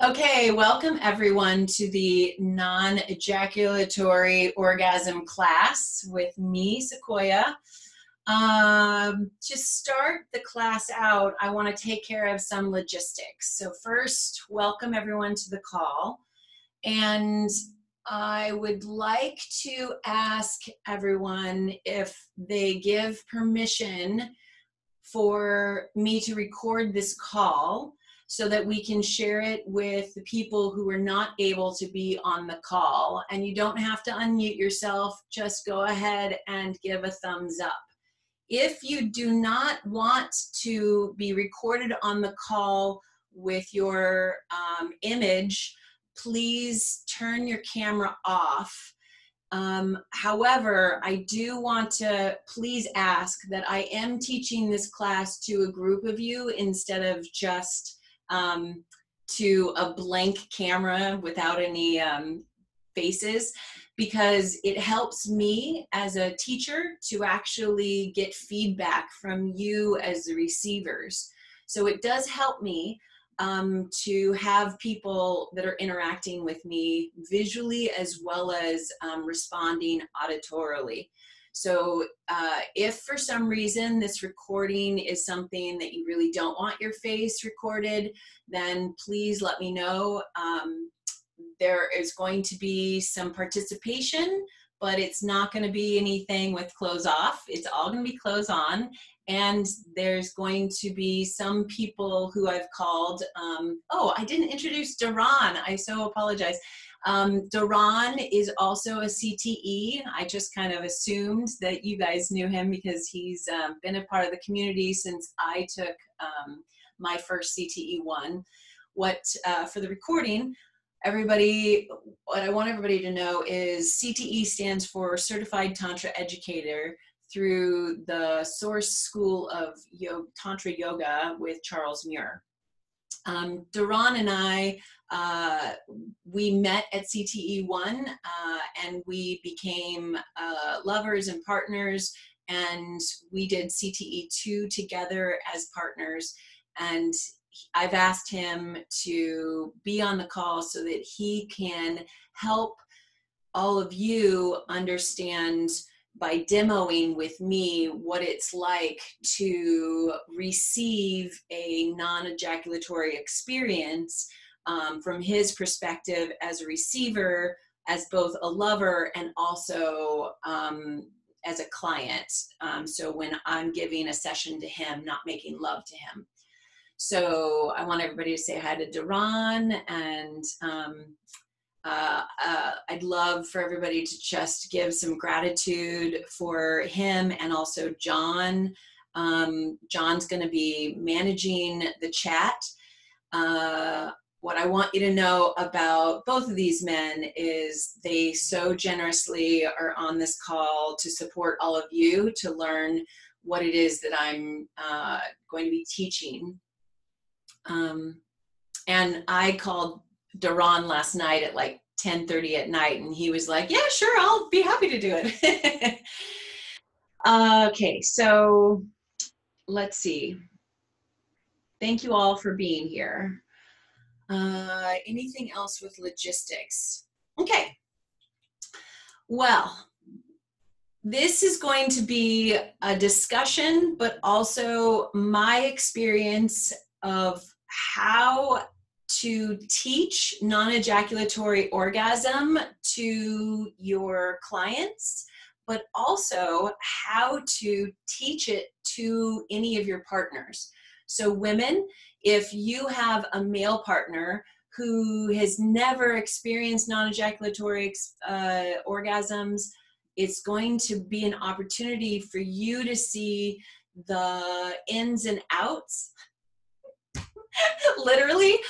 Okay, welcome everyone to the non-ejaculatory orgasm class with me, Sequoia. To start the class out, I want to take care of some logistics. So first, welcome everyone to the call. And I would like to ask everyone if they give permission for me to record this call, so that we can share it with the people who are not able to be on the call. And you don't have to unmute yourself, just go ahead and give a thumbs up. If you do not want to be recorded on the call with your image, please turn your camera off. However, I do want to please ask that I am teaching this class to a group of you instead of just to a blank camera without any faces, because it helps me as a teacher to actually get feedback from you as the receivers. So it does help me to have people that are interacting with me visually as well as responding auditorily. So if for some reason this recording is something that you really don't want your face recorded, then please let me know. There is going to be some participation, but it's not going to be anything with clothes off. It's all going to be clothes on. And there's going to be some people who I've called, oh, I didn't introduce Duran. I so apologize. Duran is also a CTE. I just kind of assumed that you guys knew him because he's been a part of the community since I took my first CTE 1. For the recording, what I want everybody to know is CTE stands for Certified Tantra Educator through the Source School of Tantra Yoga with Charles Muir. Duran and I, we met at CTE 1 and we became lovers and partners, and we did CTE 2 together as partners. And I've asked him to be on the call so that he can help all of you understand by demoing with me what it's like to receive a non-ejaculatory experience from his perspective as a receiver, as both a lover and also as a client. So when I'm giving a session to him, not making love to him. So I want everybody to say hi to Duran, and I'd love for everybody to just give some gratitude for him and also John. John's going to be managing the chat. What I want you to know about both of these men is they so generously are on this call to support all of you to learn what it is that I'm going to be teaching. And I called Duran last night at like 10:30 at night, and he was like, yeah, sure, I'll be happy to do it. Okay, so let's see. Thank you all for being here. Anything else with logistics? Okay. Well, this is going to be a discussion, but also my experience of how to teach non-ejaculatory orgasm to your clients, but also how to teach it to any of your partners. So women, if you have a male partner who has never experienced non-ejaculatory orgasms, it's going to be an opportunity for you to see the ins and outs literally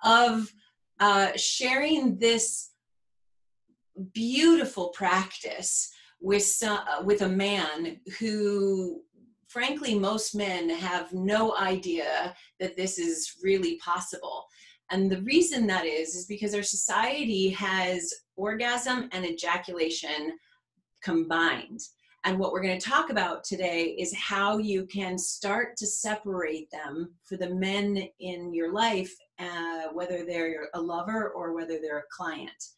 of sharing this beautiful practice with a man who, frankly, most men have no idea that this is really possible. And the reason that is because our society has orgasm and ejaculation combined. And what we're going to talk about today is how you can start to separate them for the men in your life, whether they're a lover or whether they're a client.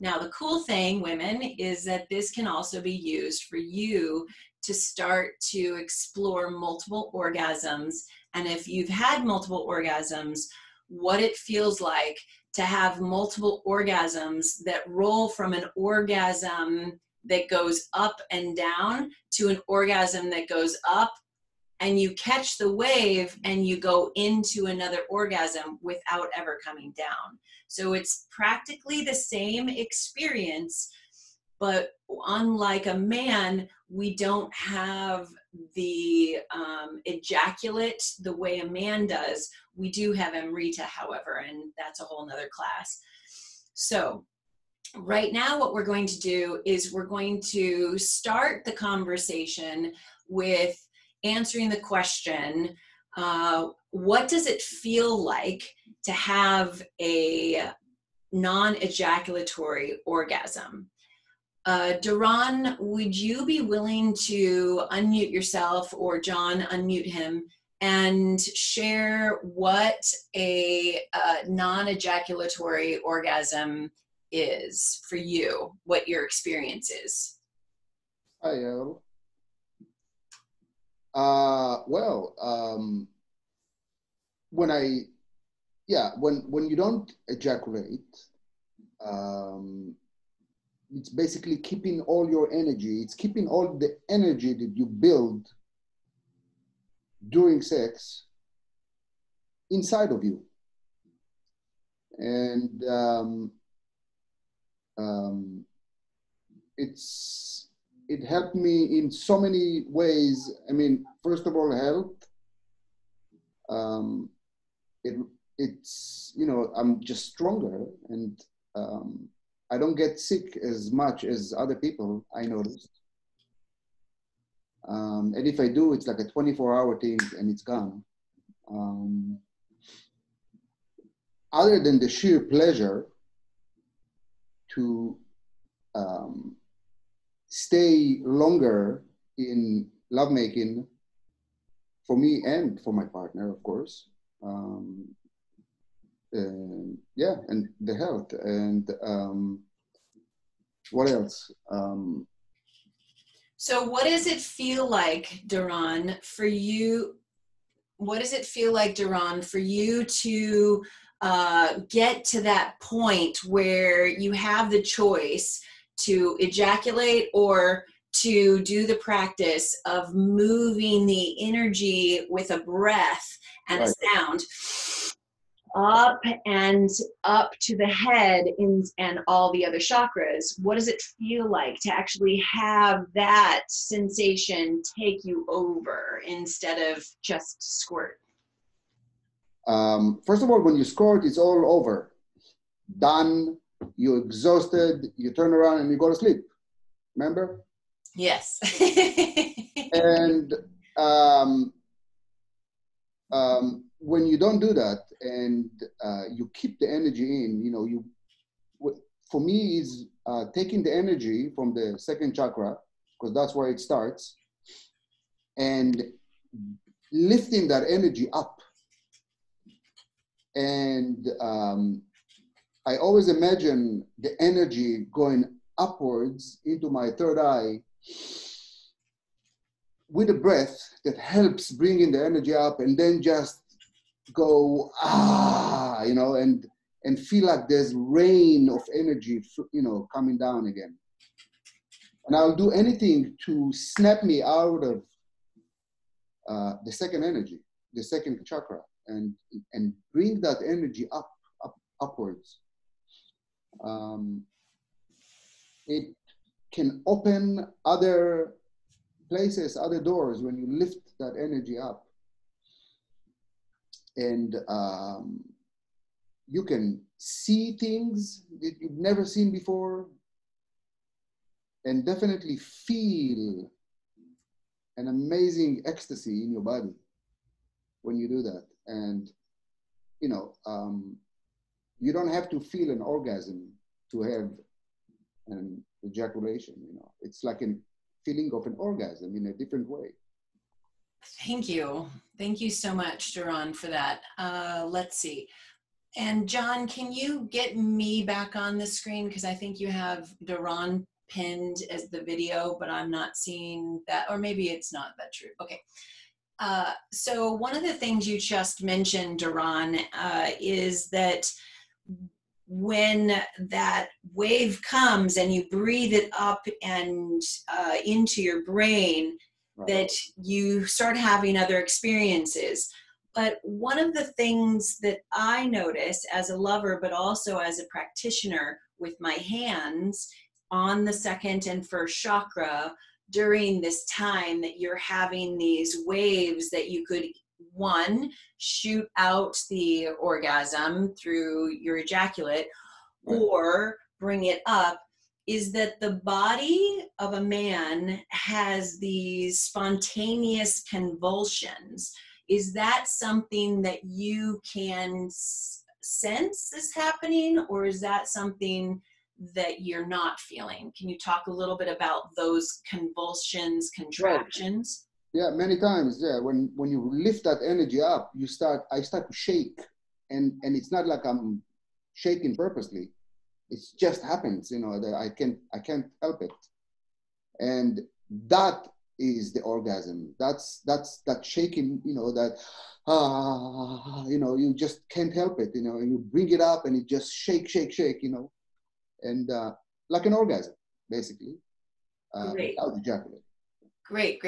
Now, the cool thing, women, is that this can also be used for you to start to explore multiple orgasms. And if you've had multiple orgasms, what it feels like to have multiple orgasms that roll from an orgasm that goes up and down to an orgasm that goes up, and you catch the wave and you go into another orgasm without ever coming down. So it's practically the same experience, but unlike a man, we don't have the ejaculate the way a man does. We do have Amrita, however, and that's a whole nother class. So right now what we're going to do is we're going to start the conversation with answering the question, what does it feel like to have a non-ejaculatory orgasm? Duran, would you be willing to unmute yourself, or John, unmute him, and share what a non-ejaculatory orgasm is for you, what your experience is? Hi, Elle. When you don't ejaculate, it's basically keeping all your energy. It's keeping all the energy that you build during sex inside of you. And it helped me in so many ways. I mean, first of all, health. It's, you know, I'm just stronger, and I don't get sick as much as other people, I noticed. And if I do, it's like a 24-hour thing and it's gone. Other than the sheer pleasure to stay longer in lovemaking for me and for my partner, of course. Yeah, and the health, and what else? So what does it feel like, Duran, for you? What does it feel like, Duran, for you to get to that point where you have the choice to ejaculate or to do the practice of moving the energy with a breath and a sound up and up to the head and all the other chakras? What does it feel like to actually have that sensation take you over instead of just squirt? First of all, when you squirt, it's all over. Done. You're exhausted. You turn around and you go to sleep. Remember? Yes. And when you don't do that, and you keep the energy in, you know, for me is taking the energy from the second chakra, because that's where it starts, and lifting that energy up. And I always imagine the energy going upwards into my third eye with a breath that helps bringing the energy up, and then just go, you know, and feel like there's rain of energy, you know, coming down again. And I'll do anything to snap me out of the second energy, the second chakra, and bring that energy upwards. It can open other places, other doors when you lift that energy up. And you can see things that you've never seen before, and definitely feel an amazing ecstasy in your body when you do that. And, you know, you don't have to feel an orgasm to have an ejaculation, you know. It's like feeling of an orgasm in a different way. Thank you. Thank you so much, Duran, for that. Let's see. And John, can you get me back on the screen? Because I think you have Duran pinned as the video, but I'm not seeing that, or maybe it's not that true. Okay. So one of the things you just mentioned, Duran, is that when that wave comes and you breathe it up and into your brain, right, that you start having other experiences. But one of the things that I notice as a lover, but also as a practitioner with my hands on the second and first chakra during this time that you're having these waves that you could, one, shoot out the orgasm through your ejaculate, right, or bring it up, is that the body of a man has these spontaneous convulsions. Is that something that you can sense is happening, or is that something that you're not feeling? Can you talk a little bit about those convulsions, contractions? Right. Yeah, many times. Yeah, when you lift that energy up, I start to shake, and it's not like I'm shaking purposely. It just happens, that I can't help it, and that is the orgasm. That's that shaking, that you just can't help it, and you bring it up and it just shake, and like an orgasm, basically. Great. Without ejaculating. Great.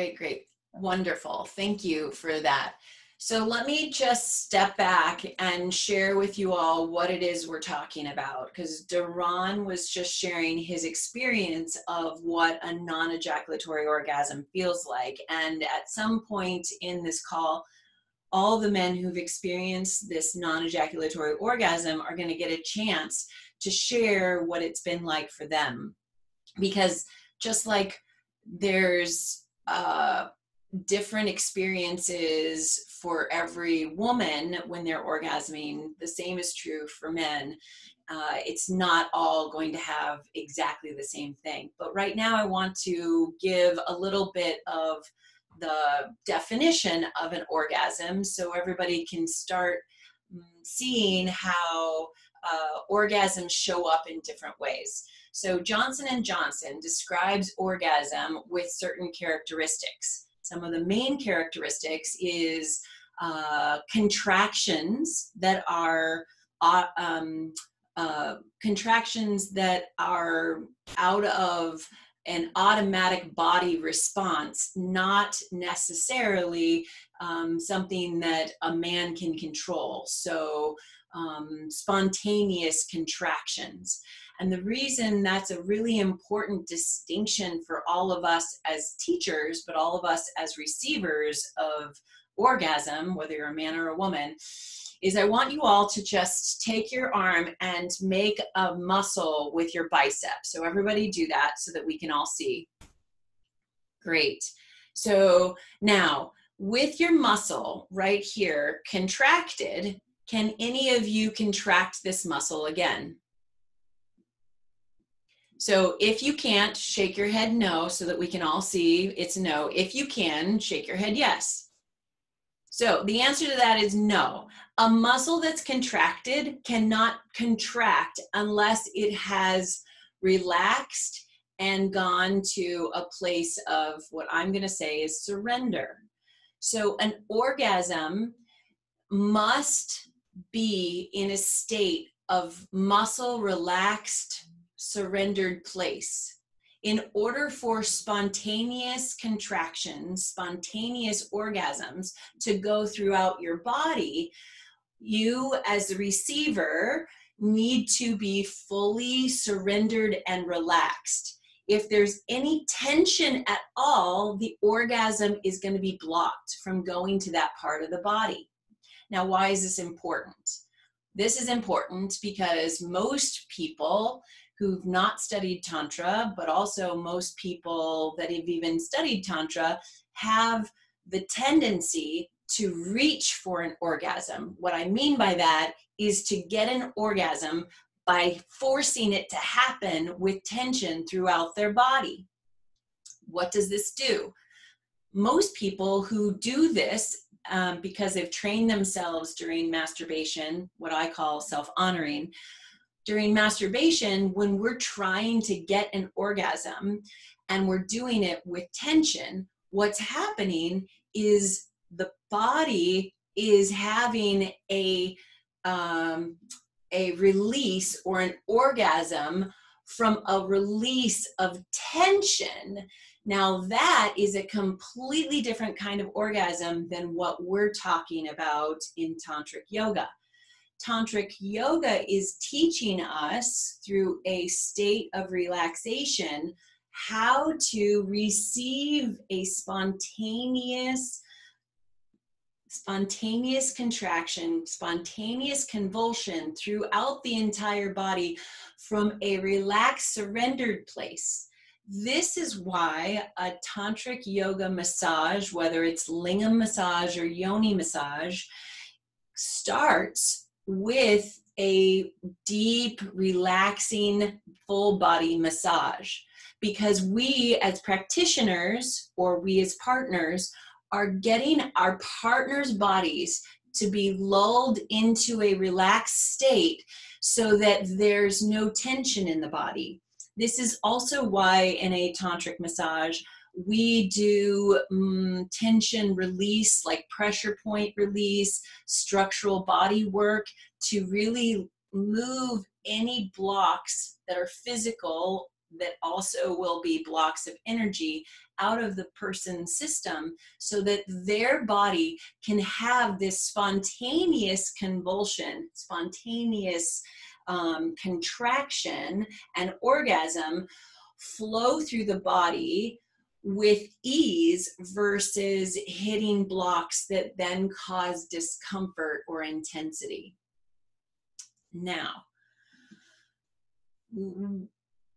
Wonderful. Thank you for that. So let me just step back and share with you all what it is we're talking about, because Duran was just sharing his experience of what a non-ejaculatory orgasm feels like. And at some point in this call, all the men who've experienced this non-ejaculatory orgasm are going to get a chance to share what it's been like for them. Because just like there's different experiences for every woman when they're orgasming, the same is true for men. It's not all going to have exactly the same thing. But right now I want to give a little bit of the definition of an orgasm so everybody can start seeing how orgasms show up in different ways. So Johnson & Johnson describes orgasm with certain characteristics. Some of the main characteristics is contractions that are out of an automatic body response, not necessarily something that a man can control. So spontaneous contractions. And the reason that's a really important distinction for all of us as teachers, but all of us as receivers of orgasm, whether you're a man or a woman, is I want you all to just take your arm and make a muscle with your bicep. So everybody do that so that we can all see. Great. So now with your muscle right here contracted, can any of you contract this muscle again? So if you can't, shake your head no so that we can all see it's no. If you can, shake your head yes. So the answer to that is no. A muscle that's contracted cannot contract unless it has relaxed and gone to a place of what I'm going to say is surrender. So an orgasm must be in a state of muscle relaxed, surrendered place. In order for spontaneous contractions, spontaneous orgasms to go throughout your body, you as the receiver need to be fully surrendered and relaxed. If there's any tension at all, the orgasm is going to be blocked from going to that part of the body. Now, why is this important? This is important because most people who've not studied Tantra, but also most people that have even studied Tantra, have the tendency to reach for an orgasm. What I mean by that is to get an orgasm by forcing it to happen with tension throughout their body. What does this do? Most people who do this because they've trained themselves during masturbation, what I call self-honoring, during masturbation, when we're trying to get an orgasm and we're doing it with tension, what's happening is the body is having a release or an orgasm from a release of tension. Now that is a completely different kind of orgasm than what we're talking about in tantric yoga. Tantric yoga is teaching us through a state of relaxation how to receive a spontaneous contraction, spontaneous convulsion throughout the entire body from a relaxed, surrendered place. This is why a tantric yoga massage, whether it's lingam massage or yoni massage, starts with a deep, relaxing, full body massage. Because we as practitioners, or we as partners, are getting our partners' bodies to be lulled into a relaxed state so that there's no tension in the body. This is also why in a tantric massage, we do tension release, like pressure point release, structural body work to really move any blocks that are physical that also will be blocks of energy out of the person's system so that their body can have this spontaneous convulsion, spontaneous contraction and orgasm flow through the body with ease versus hitting blocks that then cause discomfort or intensity. Now,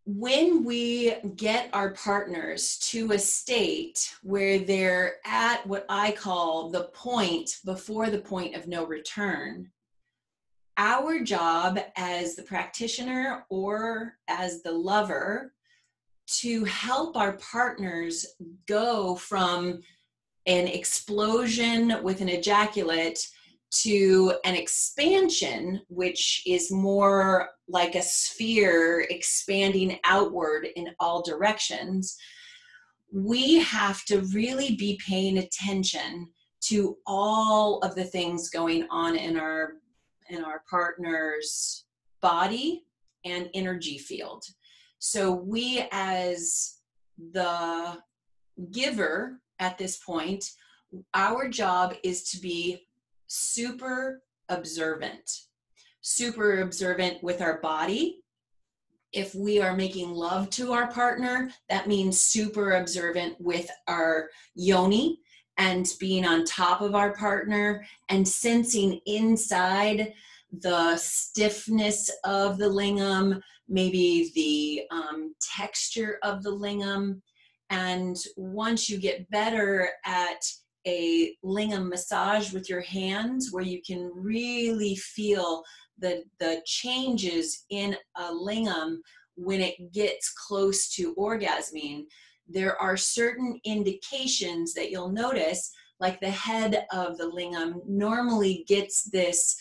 when we get our partners to a state where they're at what I call the point before the point of no return, our job as the practitioner or as the lover to help our partners go from an explosion with an ejaculate to an expansion, which is more like a sphere expanding outward in all directions. We have to really be paying attention to all of the things going on in our partner's body and energy field. So we as the giver at this point, our job is to be super observant with our body. If we are making love to our partner, that means super observant with our yoni and being on top of our partner and sensing inside the stiffness of the lingam, maybe the texture of the lingam. And once you get better at a lingam massage with your hands, where you can really feel the changes in a lingam when it gets close to orgasming, there are certain indications that you'll notice, like the head of the lingam normally gets this,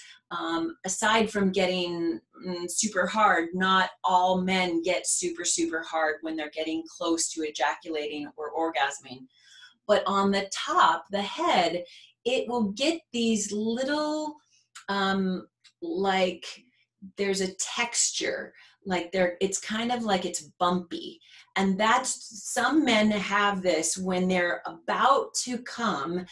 aside from getting super hard, not all men get super, super hard when they're getting close to ejaculating or orgasming. But on the top, the head, it will get these little, like there's a texture, like it's kind of like it's bumpy. And that's, some men have this when they're about to come,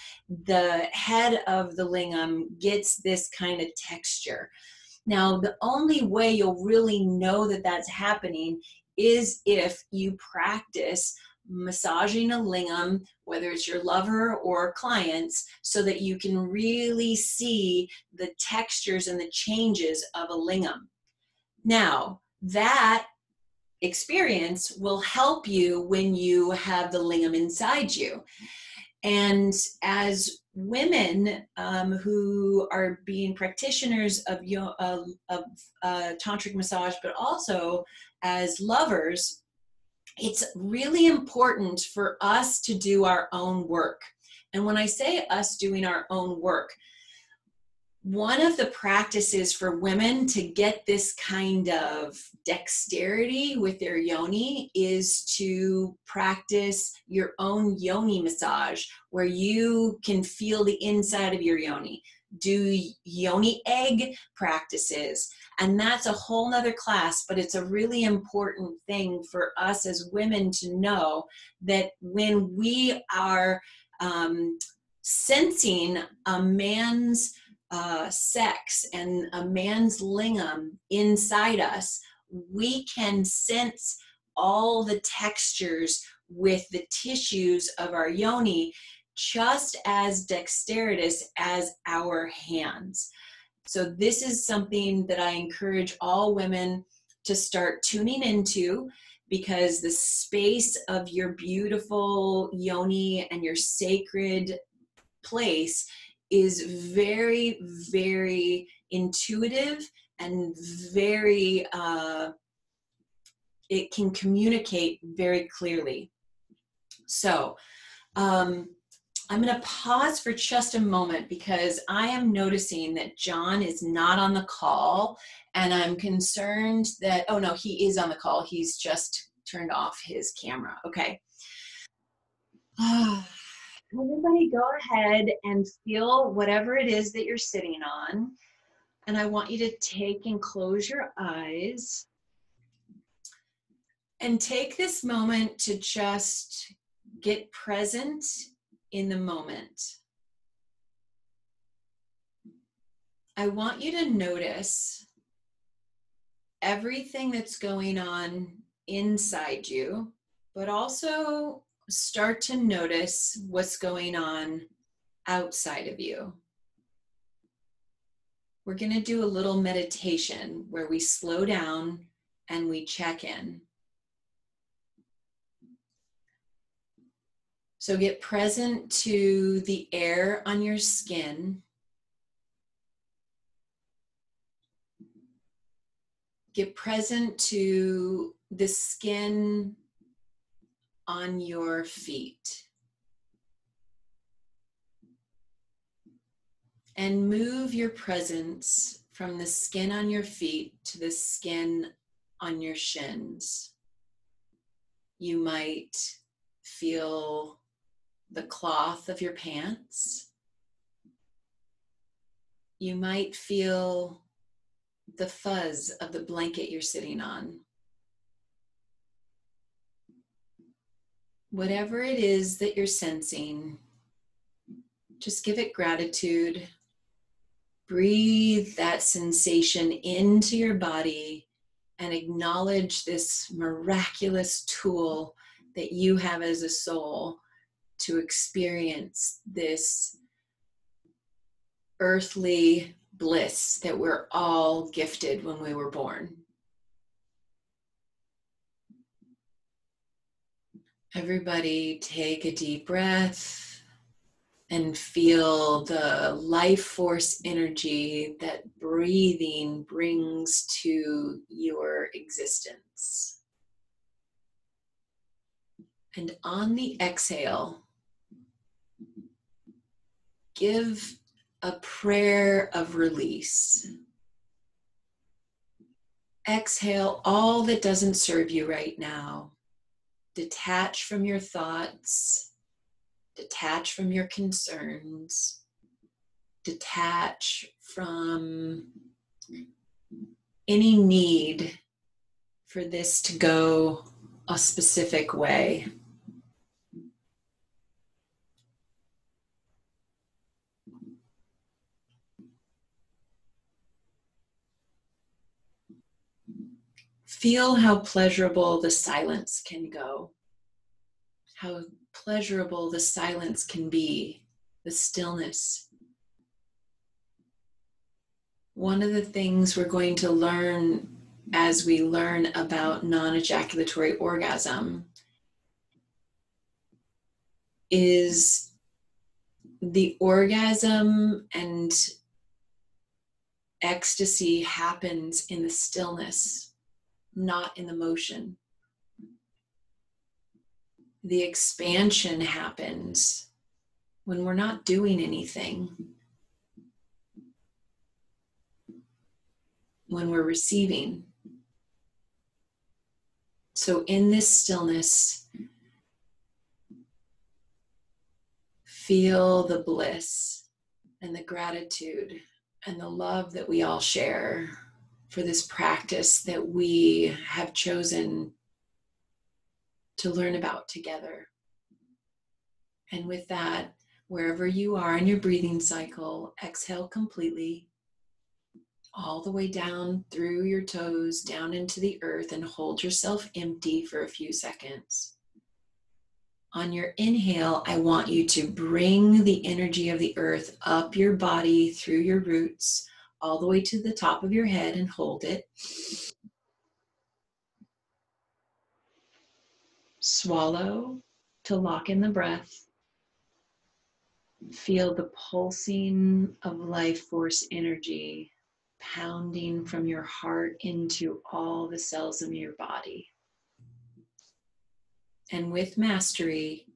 the head of the lingam gets this kind of texture. Now, the only way you'll really know that that's happening is if you practice massaging a lingam, whether it's your lover or clients, so that you can really see the textures and the changes of a lingam. Now, that experience will help you when you have the lingam inside you. And as women who are being practitioners of tantric massage, but also as lovers, it's really important for us to do our own work. And when I say us doing our own work, one of the practices for women to get this kind of dexterity with their yoni is to practice your own yoni massage, where you can feel the inside of your yoni. Do yoni egg practices. And that's a whole nother class, but it's a really important thing for us as women to know, that when we are sensing a man's sex and a man's lingam inside us, we can sense all the textures with the tissues of our yoni just as dexterous as our hands. So this is something that I encourage all women to start tuning into, because the space of your beautiful yoni and your sacred place is very, very intuitive and very, it can communicate very clearly. So I'm going to pause for just a moment, because I am noticing that John is not on the call, and I'm concerned that, oh no, he is on the call. He's just turned off his camera. Okay. Everybody go ahead and feel whatever it is that you're sitting on. And I want you to take and close your eyes and take this moment to just get present in the moment. I want you to notice everything that's going on inside you, but also start to notice what's going on outside of you. We're going to do a little meditation where we slow down and we check in. So get present to the air on your skin. Get present to the skin on your feet. And move your presence from the skin on your feet to the skin on your shins. You might feel the cloth of your pants. You might feel the fuzz of the blanket you're sitting on. Whatever it is that you're sensing, just give it gratitude. Breathe that sensation into your body and acknowledge this miraculous tool that you have as a soul to experience this earthly bliss that we're all gifted when we were born. Everybody take a deep breath and feel the life force energy that breathing brings to your existence. And on the exhale, give a prayer of release. Exhale all that doesn't serve you right now. Detach from your thoughts. Detach from your concerns. Detach from any need for this to go a specific way. Feel how pleasurable the silence can go. How pleasurable the silence can be, the stillness. One of the things we're going to learn as we learn about non-ejaculatory orgasm is the orgasm and ecstasy happens in the stillness, not in the motion. The expansion happens when we're not doing anything, when we're receiving. So in this stillness, feel the bliss and the gratitude and the love that we all share for this practice that we have chosen to learn about together. And with that, wherever you are in your breathing cycle, exhale completely, all the way down through your toes, down into the earth, and hold yourself empty for a few seconds. On your inhale, I want you to bring the energy of the earth up your body through your roots, all the way to the top of your head, and hold it. Swallow to lock in the breath. Feel the pulsing of life force energy pounding from your heart into all the cells of your body. And with mastery,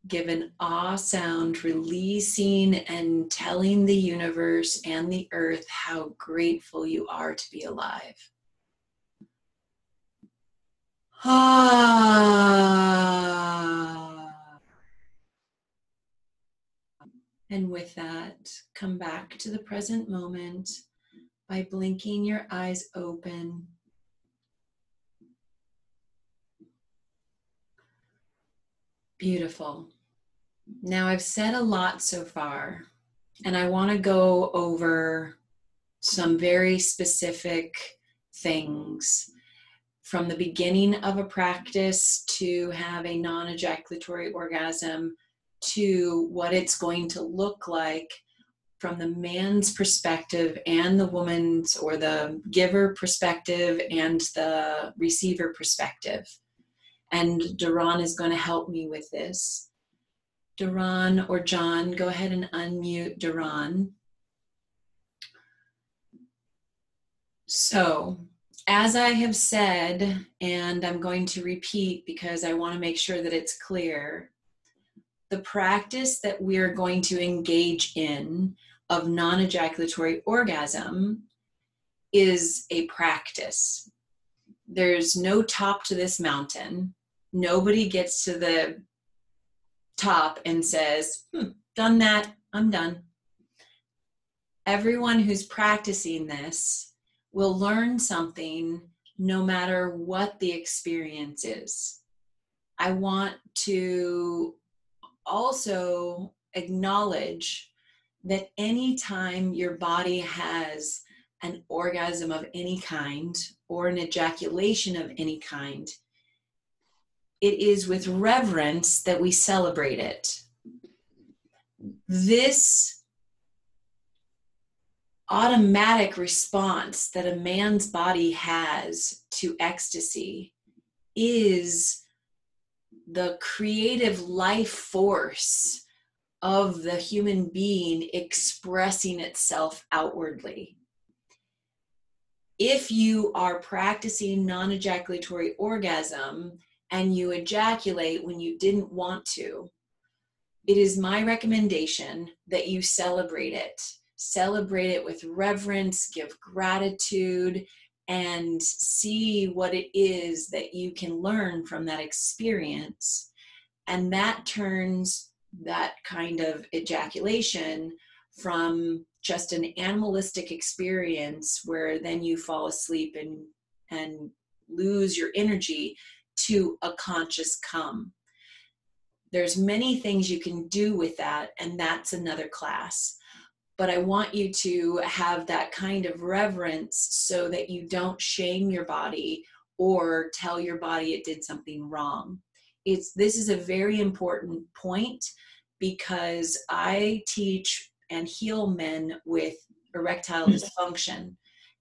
give an ah sound, releasing and telling the universe and the earth how grateful you are to be alive. Ah. And with that, come back to the present moment by blinking your eyes open. Beautiful. Now I've said a lot so far, and I want to go over some very specific things from the beginning of a practice to have a non-ejaculatory orgasm to what it's going to look like from the man's perspective and the woman's, or the giver perspective and the receiver perspective. And Duran is going to help me with this. Duran or John, go ahead and unmute Duran. So, as I have said, and I'm going to repeat because I want to make sure that it's clear, the practice that we're going to engage in of non-ejaculatory orgasm is a practice. There's no top to this mountain. Nobody gets to the top and says, done that, I'm done. Everyone who's practicing this will learn something no matter what the experience is. I want to also acknowledge that anytime your body has an orgasm of any kind or an ejaculation of any kind, it is with reverence that we celebrate it. This automatic response that a man's body has to ecstasy is the creative life force of the human being expressing itself outwardly. If you are practicing non-ejaculatory orgasm and you ejaculate when you didn't want to, it is my recommendation that you celebrate it. Celebrate it with reverence, give gratitude, and see what it is that you can learn from that experience. And that turns that kind of ejaculation from just an animalistic experience where then you fall asleep and lose your energy to a conscious come. There's many things you can do with that, and that's another class. But I want you to have that kind of reverence so that you don't shame your body or tell your body it did something wrong. This is a very important point because I teach and heal men with erectile dysfunction.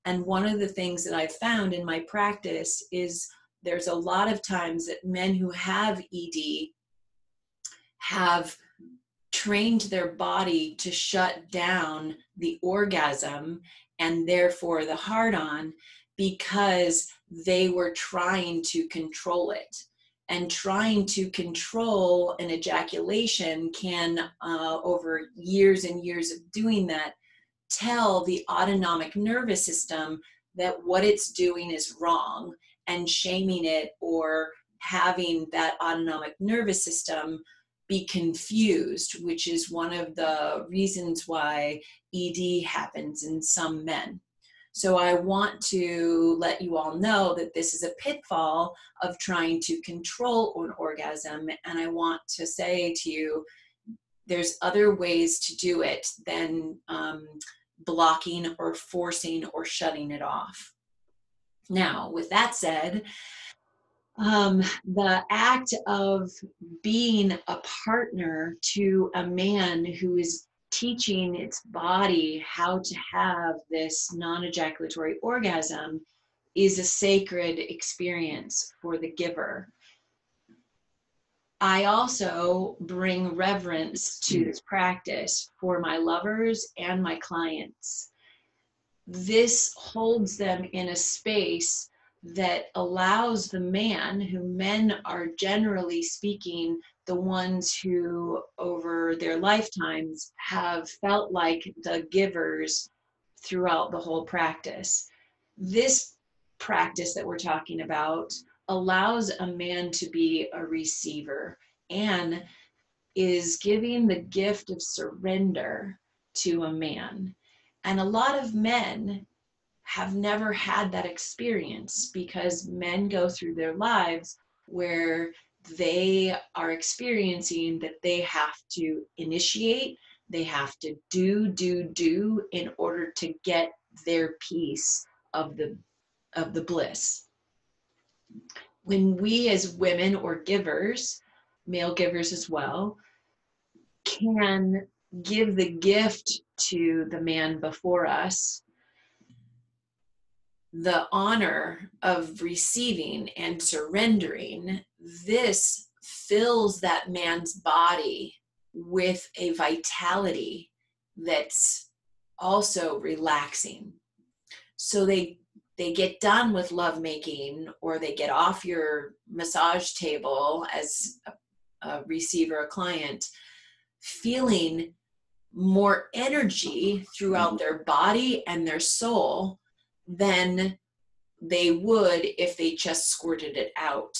And one of the things that I've found in my practice is there's a lot of times that men who have ED have trained their body to shut down the orgasm and therefore the hard-on because they were trying to control it. And trying to control an ejaculation can, over years and years of doing that, tell the autonomic nervous system that what it's doing is wrong, and shaming it or having that autonomic nervous system be confused, which is one of the reasons why ED happens in some men. So I want to let you all know that this is a pitfall of trying to control an orgasm. And I want to say to you, there's other ways to do it than blocking or forcing or shutting it off. Now, with that said, the act of being a partner to a man who is teaching its body how to have this non-ejaculatory orgasm is a sacred experience for the giver. I also bring reverence to this practice for my lovers and my clients. This holds them in a space that allows the man, who men are generally speaking the ones who over their lifetimes have felt like the givers throughout the whole practice. This practice that we're talking about allows a man to be a receiver and is giving the gift of surrender to a man. And a lot of men have never had that experience because men go through their lives where they are experiencing that they have to initiate, they have to do in order to get their piece of the bliss. When we as women or givers, male givers as well, can give the gift to the man before us, the honor of receiving and surrendering, this fills that man's body with a vitality that's also relaxing. So they get done with lovemaking, or they get off your massage table as a receiver, a client, feeling more energy throughout their body and their soul than they would if they just squirted it out.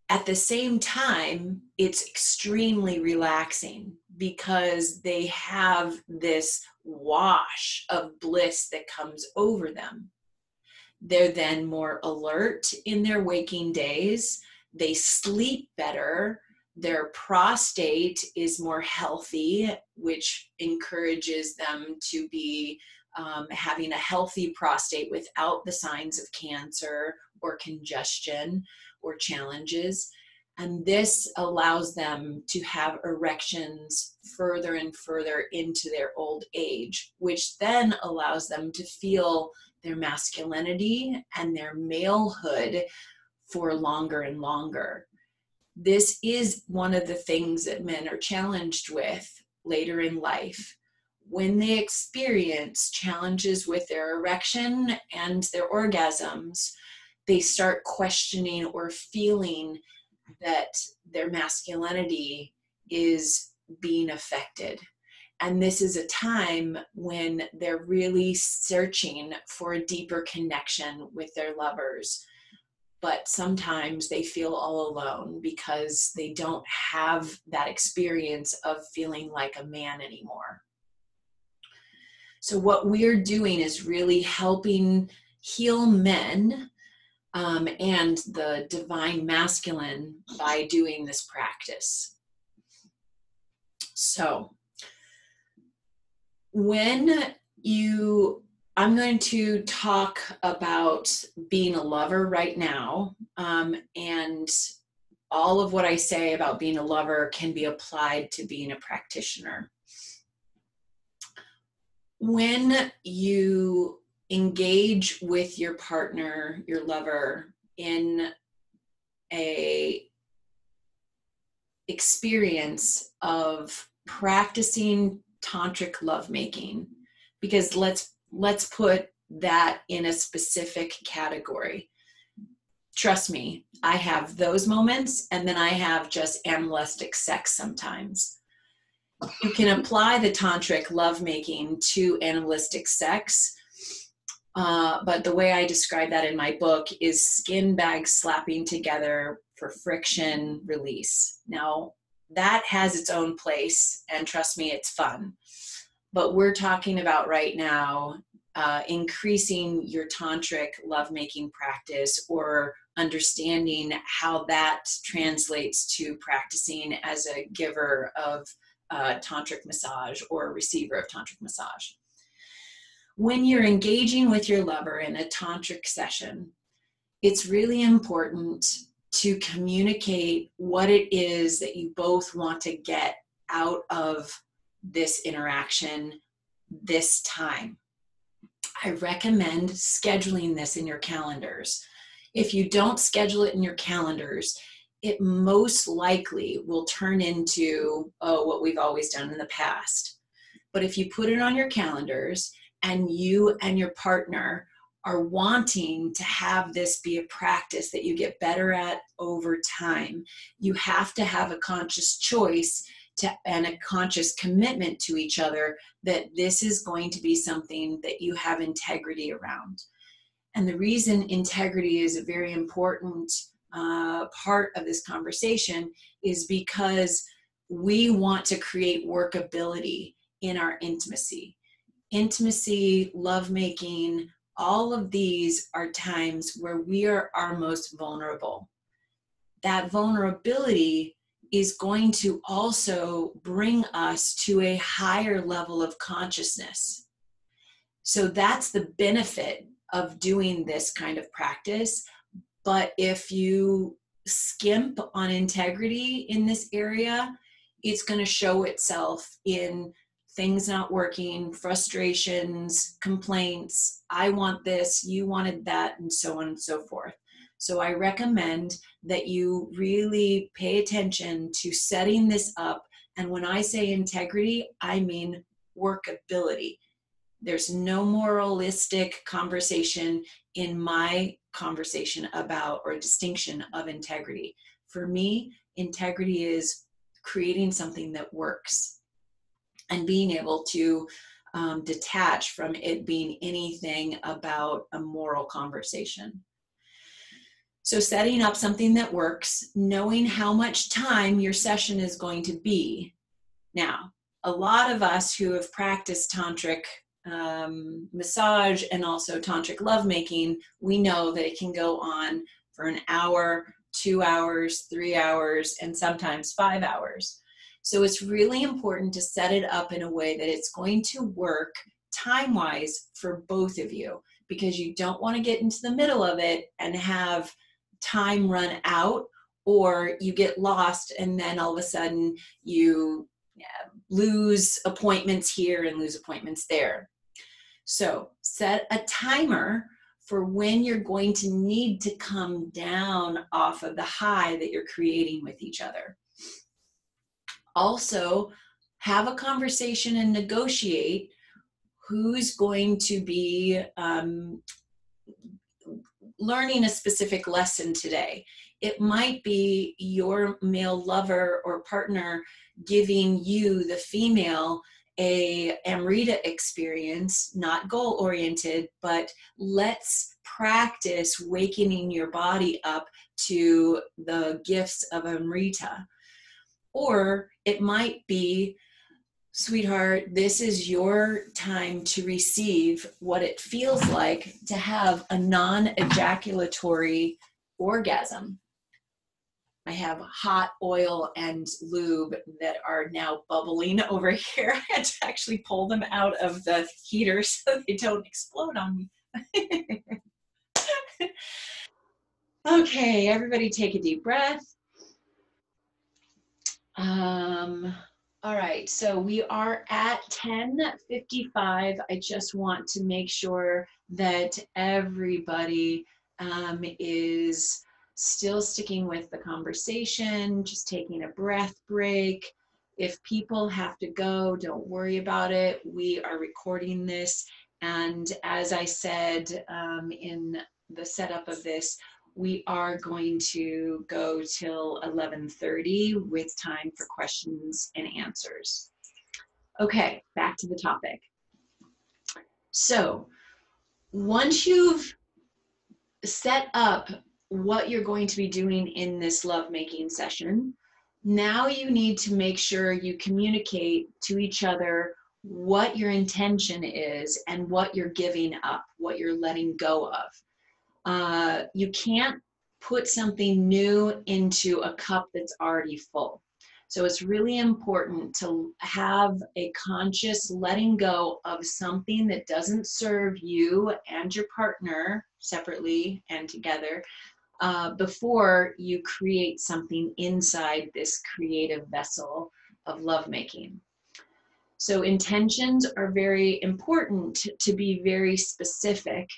At the same time, it's extremely relaxing because they have this wash of bliss that comes over them. They're then more alert in their waking days. They sleep better. Their prostate is more healthy, which encourages them to be having a healthy prostate without the signs of cancer or congestion or challenges. And this allows them to have erections further and further into their old age, which then allows them to feel their masculinity and their malehood for longer and longer. This is one of the things that men are challenged with later in life. When they experience challenges with their erection and their orgasms, they start questioning or feeling that their masculinity is being affected. And this is a time when they're really searching for a deeper connection with their lovers. But sometimes they feel all alone because they don't have that experience of feeling like a man anymore. So what we're doing is really helping heal men and the divine masculine by doing this practice. So I'm going to talk about being a lover right now, and all of what I say about being a lover can be applied to being a practitioner. When you engage with your partner, your lover, in a experience of practicing tantric lovemaking, because let's put that in a specific category. trust me, I have those moments, and then I have just animalistic sex sometimes. You can apply the tantric lovemaking to animalistic sex, but the way I describe that in my book is skin bags slapping together for friction release. Now, that has its own place, and trust me, it's fun. But we're talking about right now increasing your tantric lovemaking practice, or understanding how that translates to practicing as a giver of tantric massage or a receiver of tantric massage. When you're engaging with your lover in a tantric session, it's really important to communicate what it is that you both want to get out of this interaction this time. I recommend scheduling this in your calendars. If you don't schedule it in your calendars, it most likely will turn into, what we've always done in the past. But if you put it on your calendars and you and your partner are wanting to have this be a practice that you get better at over time, you have to have a conscious choice and a conscious commitment to each other that this is going to be something that you have integrity around. And the reason integrity is a very important part of this conversation is because we want to create workability in our intimacy. Intimacy, lovemaking, all of these are times where we are our most vulnerable. That vulnerability is going to also bring us to a higher level of consciousness. So that's the benefit of doing this kind of practice. But if you skimp on integrity in this area, it's going to show itself in things not working, frustrations, complaints, I want this, you wanted that, and so on and so forth. So I recommend that you really pay attention to setting this up. And when I say integrity, I mean workability. There's no moralistic conversation in my conversation about, or distinction of, integrity. For me, integrity is creating something that works and being able to detach from it being anything about a moral conversation. So setting up something that works, knowing how much time your session is going to be. Now, a lot of us who have practiced tantric massage and also tantric lovemaking, we know that it can go on for an hour, 2 hours, 3 hours, and sometimes 5 hours. So it's really important to set it up in a way that it's going to work time-wise for both of you, because you don't want to get into the middle of it and have time run out, or you get lost and then all of a sudden you lose appointments here and lose appointments there. So set a timer for when you're going to need to come down off of the high that you're creating with each other. Also, have a conversation and negotiate who's going to be learning a specific lesson today. It might be your male lover or partner giving you, the female, a Amrita experience, not goal-oriented, but let's practice wakening your body up to the gifts of Amrita. Or it might be, sweetheart, this is your time to receive what it feels like to have a non-ejaculatory orgasm. I have hot oil and lube that are now bubbling over here. I had to actually pull them out of the heater so they don't explode on me. Okay, everybody take a deep breath. All right, so we are at 10:55. I just want to make sure that everybody is still sticking with the conversation, just taking a breath break. If people have to go, don't worry about it. We are recording this, and as I said in the setup of this, we are going to go till 11:30 with time for questions and answers. Okay, back to the topic. So once you've set up what you're going to be doing in this lovemaking session, now you need to make sure you communicate to each other what your intention is and what you're giving up, what you're letting go of. You can't put something new into a cup that's already full. So it's really important to have a conscious letting go of something that doesn't serve you and your partner separately and together before you create something inside this creative vessel of lovemaking. So intentions are very important to be very specific,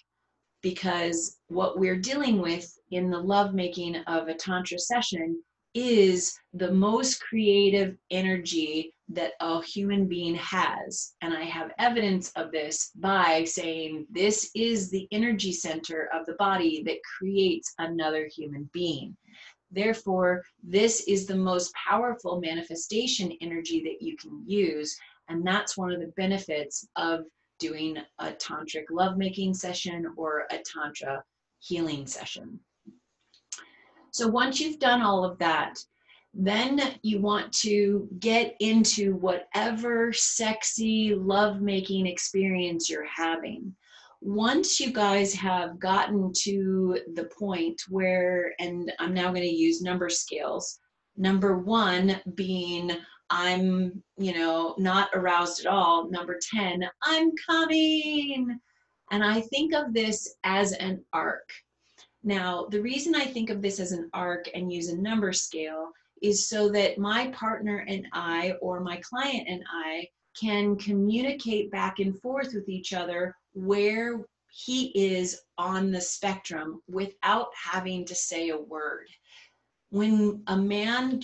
because what we're dealing with in the lovemaking of a Tantra session is the most creative energy that a human being has. And I have evidence of this by saying this is the energy center of the body that creates another human being. Therefore, this is the most powerful manifestation energy that you can use. And that's one of the benefits of doing a tantric lovemaking session or a tantra healing session. So once you've done all of that, then you want to get into whatever sexy lovemaking experience you're having. Once you guys have gotten to the point where, and I'm now going to use number scales, number 1 being I'm, not aroused at all. Number 10, I'm coming. And I think of this as an arc. Now, the reason I think of this as an arc and use a number scale is so that my partner and I, or my client and I, can communicate back and forth with each other where he is on the spectrum without having to say a word. When a man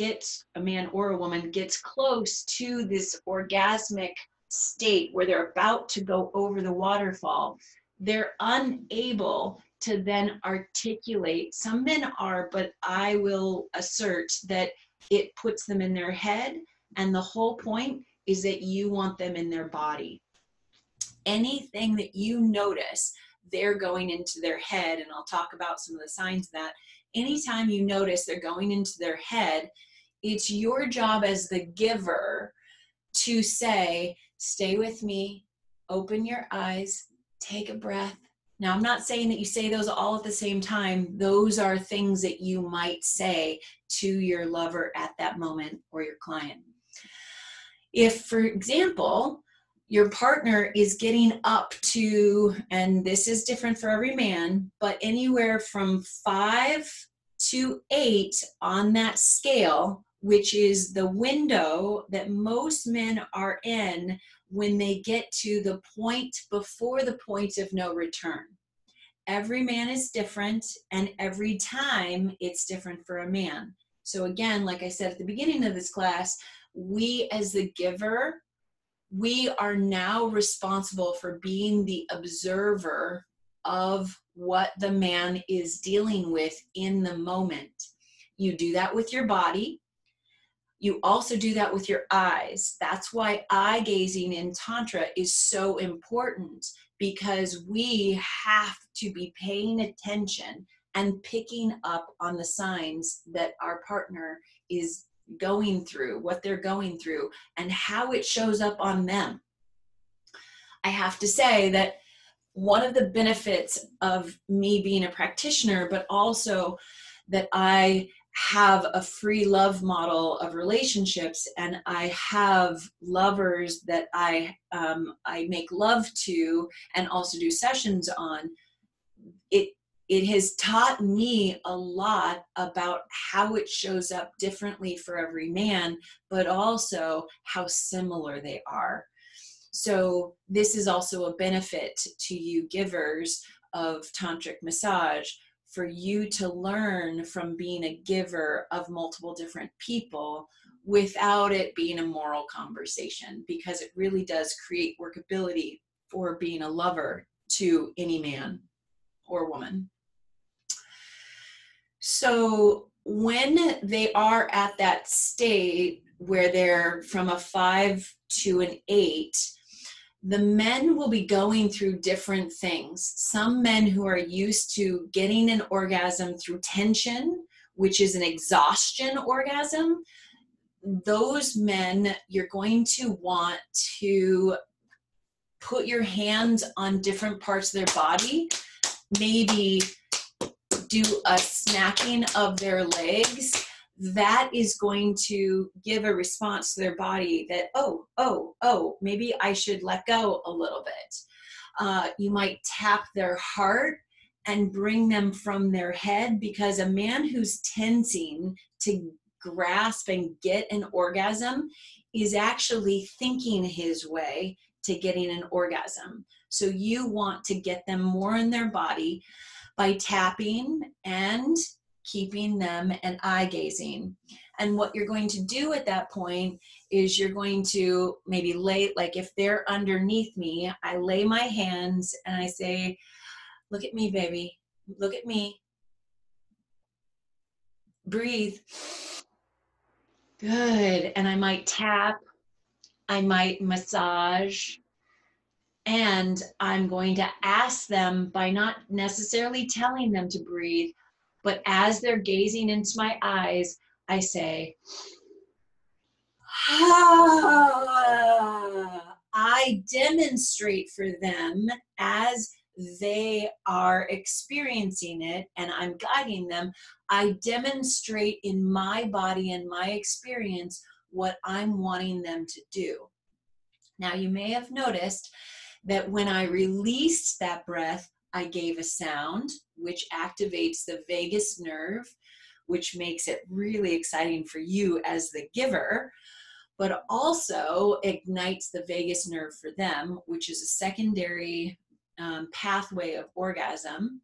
or a woman gets close to this orgasmic state where they're about to go over the waterfall, they're unable to then articulate. Some men are, but I will assert that it puts them in their head, and the whole point is that you want them in their body. Anything that you notice, they're going into their head, and I'll talk about some of the signs of that. Anytime you notice they're going into their head, it's your job as the giver to say, stay with me, open your eyes, take a breath. Now, I'm not saying that you say those all at the same time. Those are things that you might say to your lover at that moment or your client. If, for example, your partner is getting up to, and this is different for every man, but anywhere from 5 to 8 on that scale, which is the window that most men are in when they get to the point before the point of no return. Every man is different, and every time it's different for a man. So again, like I said at the beginning of this class, we as the giver, we are now responsible for being the observer of what the man is dealing with in the moment. You do that with your body. You also do that with your eyes. That's why eye gazing in Tantra is so important, because we have to be paying attention and picking up on the signs that our partner is going through, what they're going through, and how it shows up on them. I have to say that one of the benefits of me being a practitioner, but also that I have a free love model of relationships, and I have lovers that I make love to and also do sessions on, it has taught me a lot about how it shows up differently for every man, but also how similar they are. So this is also a benefit to you givers of tantric massage, for you to learn from being a giver of multiple different people without it being a moral conversation, because it really does create workability for being a lover to any man or woman. So when they are at that state where they're from a 5 to an 8, the men will be going through different things. Some men who are used to getting an orgasm through tension, which is an exhaustion orgasm, those men, you're going to want to put your hands on different parts of their body, maybe do a snacking of their legs. That is going to give a response to their body that, oh, maybe I should let go a little bit. You might tap their heart and bring them from their head, because a man who's tensing to grasp and get an orgasm is actually thinking his way to getting an orgasm. So you want to get them more in their body by tapping and keeping them and eye gazing. And what you're going to do at that point is you're going to maybe lay, like if they're underneath me, I lay my hands and I say, look at me, baby, look at me, breathe. Good. And I might tap, I might massage, and I'm going to ask them, by not necessarily telling them to breathe, but as they're gazing into my eyes, I say, ah. I demonstrate for them as they are experiencing it, and I'm guiding them. I demonstrate in my body and my experience what I'm wanting them to do. Now, you may have noticed that when I released that breath, I gave a sound, which activates the vagus nerve, which makes it really exciting for you as the giver, but also ignites the vagus nerve for them, which is a secondary pathway of orgasm.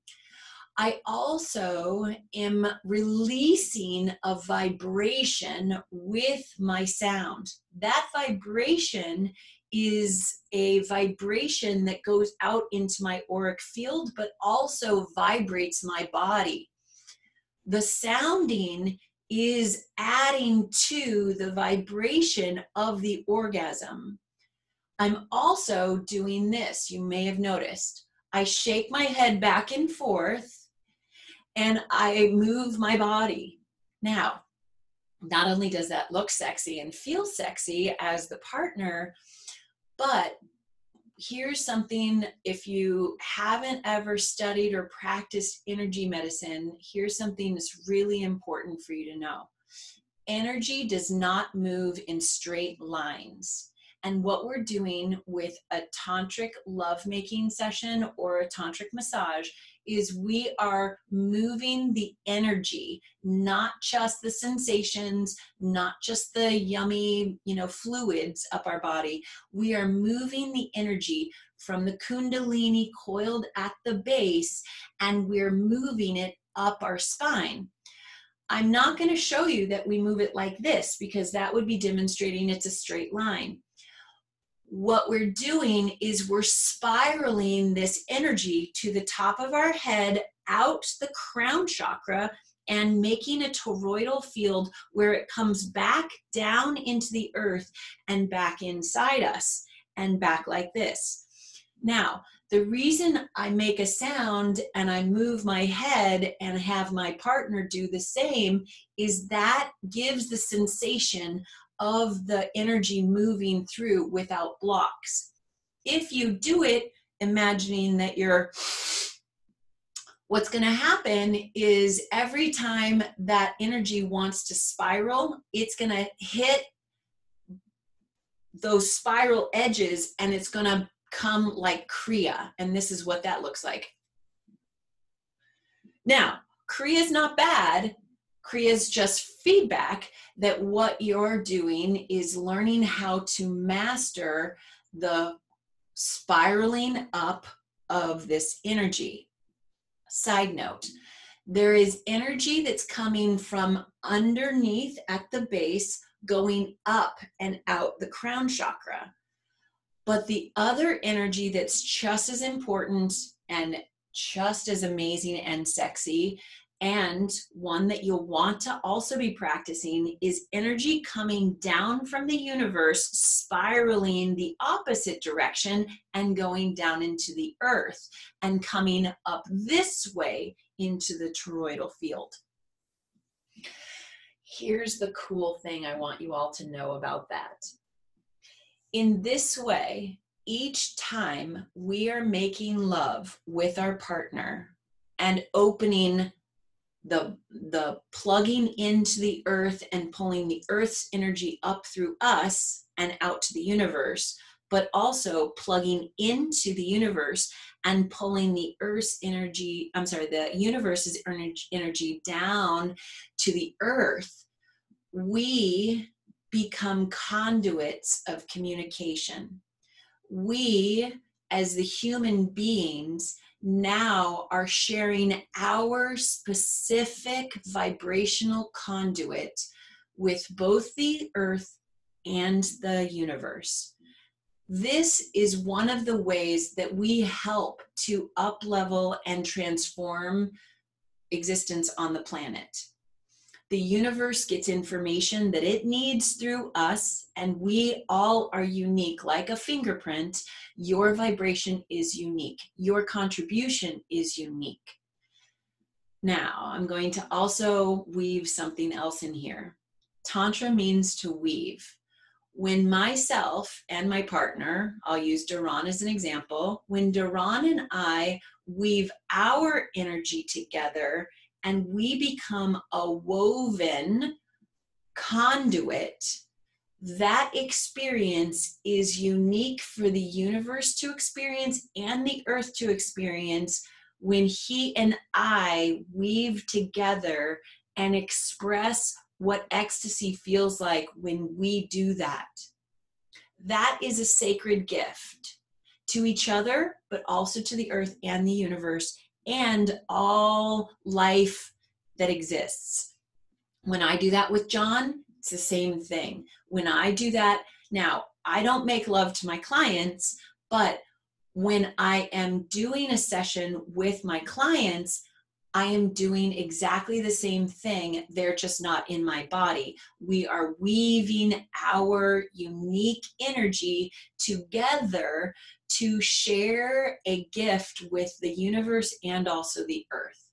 I also am releasing a vibration with my sound. That vibration is a vibration that goes out into my auric field, but also vibrates my body. The sounding is adding to the vibration of the orgasm. I'm also doing this, you may have noticed. I shake my head back and forth and I move my body. Now, not only does that look sexy and feel sexy as the partner, but here's something, if you haven't ever studied or practiced energy medicine, here's something that's really important for you to know. Energy does not move in straight lines. And what we're doing with a tantric lovemaking session or a tantric massage is we are moving the energy, not just the sensations, not just the yummy, fluids up our body. We are moving the energy from the kundalini coiled at the base, and we're moving it up our spine. I'm not going to show you that we move it like this, because that would be demonstrating it's a straight line. What we're doing is we're spiraling this energy to the top of our head, out the crown chakra, and making a toroidal field where it comes back down into the earth and back inside us and back like this. Now, the reason I make a sound and I move my head and have my partner do the same is that gives the sensation of the energy moving through without blocks. If you do it imagining that what's going to happen is every time that energy wants to spiral, it's going to hit those spiral edges and it's going to come like Kriya. And this is what that looks like. Now, Kriya is not bad. Kriya is just feedback that what you're doing is learning how to master the spiraling up of this energy. Side note, there is energy that's coming from underneath at the base, going up and out the crown chakra. But the other energy that's just as important and just as amazing and sexy And one that you'll want to also be practicing is energy coming down from the universe, spiraling the opposite direction and going down into the earth and coming up this way into the toroidal field. Here's the cool thing I want you all to know about that. In this way, each time we are making love with our partner and opening the plugging into the earth and pulling the earth's energy up through us and out to the universe, but also plugging into the universe and pulling the earth's energy, the universe's energy down to the earth, we become conduits of communication. We, as the human beings, now are sharing our specific vibrational conduit with both the earth and the universe. This is one of the ways that we help to up-level and transform existence on the planet. The universe gets information that it needs through us, and we all are unique. Like a fingerprint, your vibration is unique. Your contribution is unique. Now, I'm going to also weave something else in here. Tantra means to weave. When myself and my partner, I'll use Duran as an example, when Duran and I weave our energy together, and we become a woven conduit, that experience is unique for the universe to experience and the earth to experience when he and I weave together and express what ecstasy feels like when we do that. That is a sacred gift to each other, but also to the earth and the universe and all life that exists. When I do that with John, it's the same thing. When I do that, now I don't make love to my clients, but when I am doing a session with my clients, I am doing exactly the same thing. They're just not in my body. We are weaving our unique energy together to share a gift with the universe and also the earth.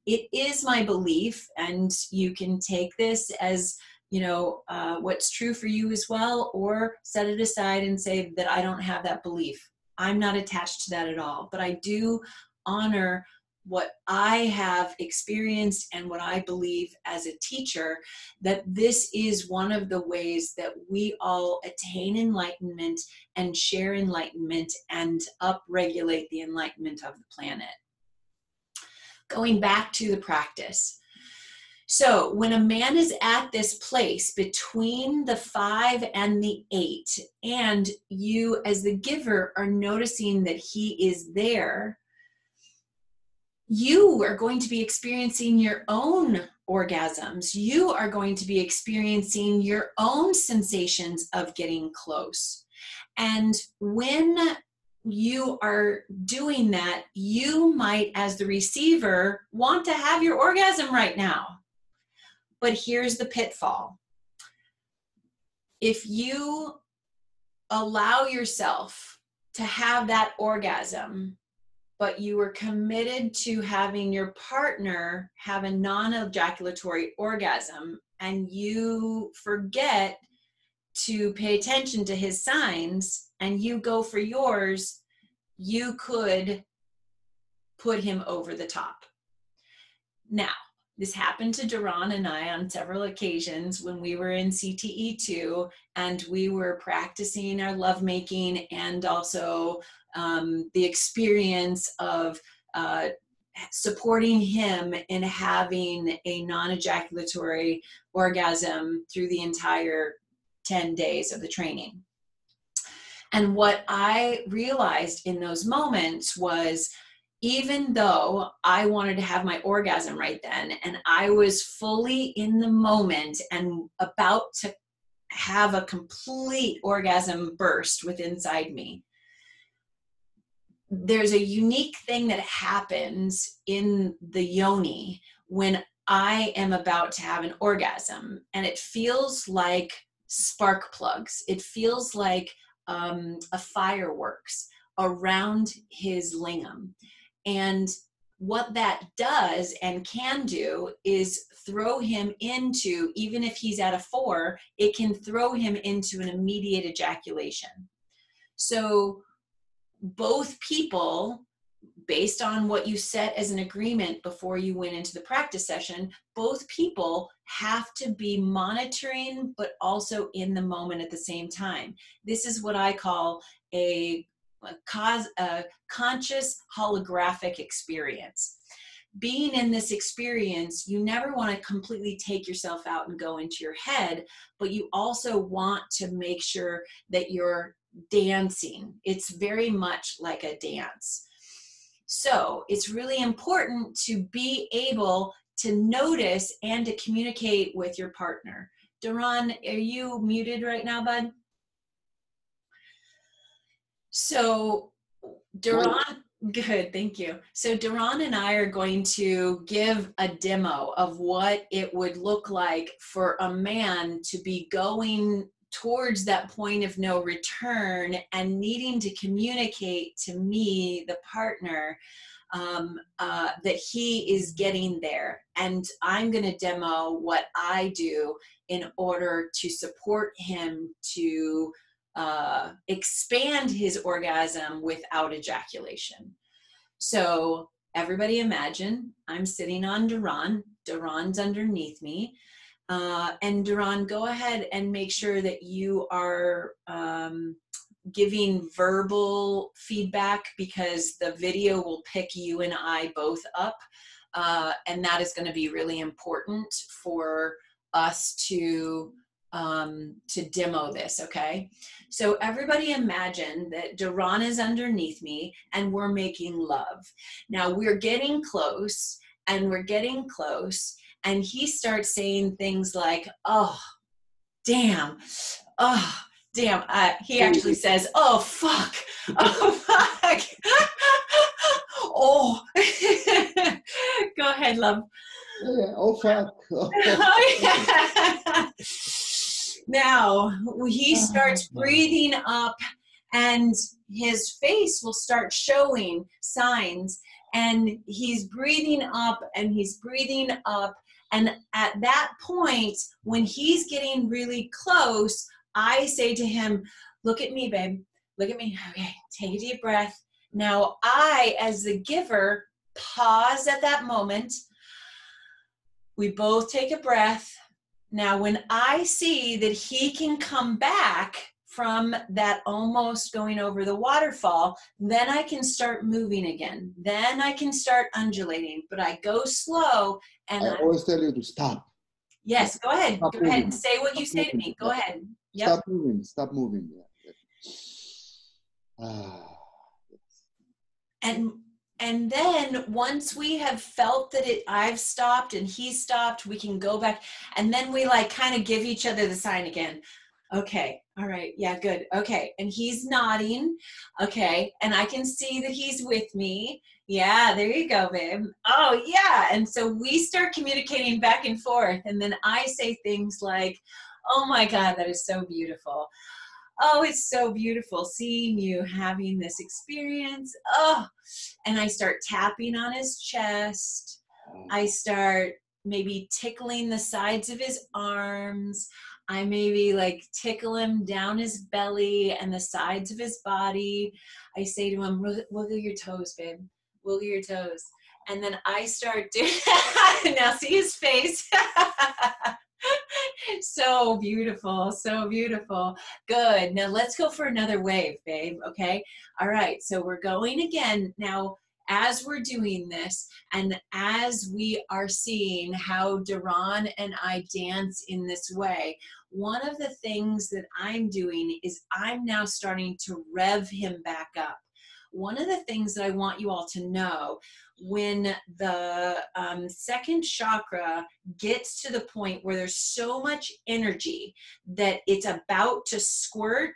It is my belief, and you can take this as, what's true for you as well, or set it aside and say that I don't have that belief. I'm not attached to that at all, but I do honor what I have experienced and what I believe as a teacher, that this is one of the ways that we all attain enlightenment and share enlightenment and upregulate the enlightenment of the planet. Going back to the practice. So when a man is at this place between the 5 and the 8, and you as the giver are noticing that he is there, you are going to be experiencing your own orgasms. You are going to be experiencing your own sensations of getting close. And when you are doing that, you might, as the receiver, want to have your orgasm right now. But here's the pitfall. If you allow yourself to have that orgasm, but you are committed to having your partner have a non-ejaculatory orgasm, and you forget to pay attention to his signs and you go for yours, you could put him over the top. Now, this happened to Duran and I on several occasions when we were in CTE2 and we were practicing our lovemaking and also the experience of supporting him in having a non-ejaculatory orgasm through the entire 10 days of the training. And what I realized in those moments was, even though I wanted to have my orgasm right then, and I was fully in the moment and about to have a complete orgasm burst within inside me, there's a unique thing that happens in the yoni when I am about to have an orgasm, and it feels like spark plugs. It feels like a fireworks around his lingam. And what that does and can do is throw him into, even if he's at a 4, it can throw him into an immediate ejaculation. So both people, based on what you set as an agreement before you went into the practice session, both people have to be monitoring, but also in the moment at the same time. This is what I call a conscious holographic experience. Being in this experience, you never want to completely take yourself out and go into your head, but you also want to make sure that you're dancing. It's very much like a dance. So it's really important to be able to notice and to communicate with your partner. Duran, are you muted right now, bud? So Duran, good, thank you. So Duran and I are going to give a demo of what it would look like for a man to be going towards that point of no return and needing to communicate to me, the partner, that he is getting there. And I'm going to demo what I do in order to support him to expand his orgasm without ejaculation. So everybody imagine I'm sitting on Duran. Duran's underneath me. And Duran, go ahead and make sure that you are giving verbal feedback, because the video will pick you and I both up. And that is going to be really important for us to demo this, okay? So everybody imagine that Duran is underneath me and we're making love. Now we're getting close and we're getting close, and he starts saying things like, oh, damn, oh, damn. He actually says, oh, fuck, oh, fuck. Oh, go ahead, love. Yeah, oh, fuck. Oh, yeah. Now, he starts breathing up and his face will start showing signs, and he's breathing up and he's breathing up. And at that point, when he's getting really close, I say to him, look at me, babe, look at me. Okay, take a deep breath. Now I, as the giver, pause at that moment. We both take a breath. Now, when I see that he can come back from that almost going over the waterfall, then I can start moving again. Then I can start undulating, but I go slow. And I always tell you to stop. Yes, go ahead. Stop go ahead moving. and say what Stop you say moving. to me. Go Yeah. ahead. Yep. Stop moving. Stop moving. Yeah. And then once we have felt that I've stopped and he stopped, we can go back, and then we like kind of give each other the sign again. Okay, all right, yeah, good. Okay, and he's nodding. Okay, and I can see that he's with me. Yeah, there you go, babe. Oh, yeah. And so we start communicating back and forth, and then I say things like, oh my God, that is so beautiful. Oh, it's so beautiful seeing you having this experience. Oh, and I start tapping on his chest. I start maybe tickling the sides of his arms. I maybe like tickle him down his belly and the sides of his body. I say to him, wiggle your toes, babe. Wiggle your toes. And then I start doing, now see his face. So beautiful, so beautiful. Good. Now let's go for another wave, babe. Okay. All right. So we're going again. Now, as we're doing this, and as we are seeing how Duran and I dance in this way, one of the things that I'm doing is I'm now starting to rev him back up. One of the things that I want you all to know, when the second chakra gets to the point where there's so much energy that it's about to squirt,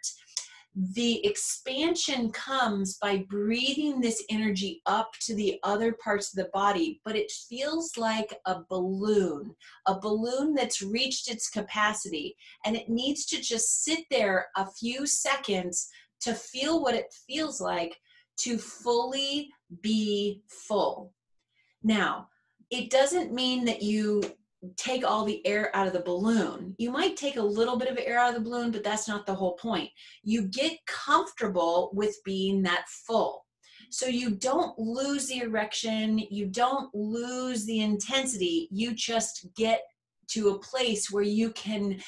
The expansion comes by breathing this energy up to the other parts of the body, but it feels like a balloon that's reached its capacity, and it needs to just sit there a few seconds to feel what it feels like to fully be full. Now, it doesn't mean that you take all the air out of the balloon. You might take a little bit of air out of the balloon, but that's not the whole point. You get comfortable with being that full. So you don't lose the erection, you don't lose the intensity, you just get to a place where you can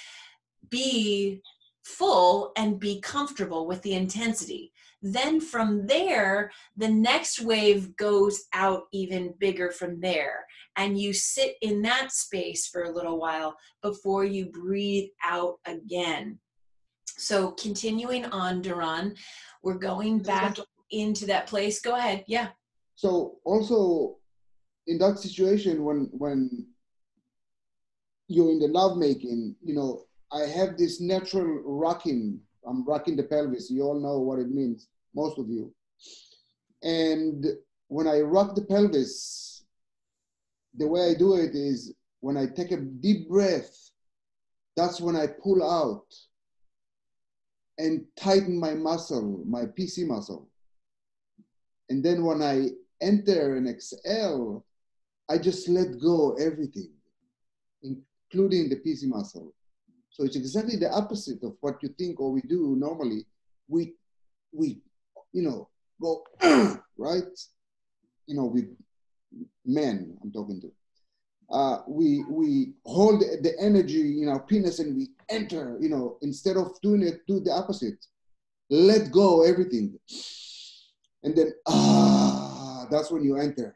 be full and be comfortable with the intensity. Then from there, the next wave goes out even bigger from there. And you sit in that space for a little while before you breathe out again. So continuing on, Duran, we're going back into that place. Go ahead. Yeah. So also in that situation, when you're in the lovemaking, you know, I have this natural rocking. I'm rocking the pelvis. You all know what it means, most of you. And when I rock the pelvis, the way I do it is when I take a deep breath, that's when I pull out and tighten my muscle, my PC muscle. And then when I enter and exhale, I just let go everything, including the PC muscle. So it's exactly the opposite of what you think or we do normally. We you know, go, right? You know, with men I'm talking to. We hold the energy in our penis and we enter, you know, instead of doing it, do the opposite. Let go everything. And then, that's when you enter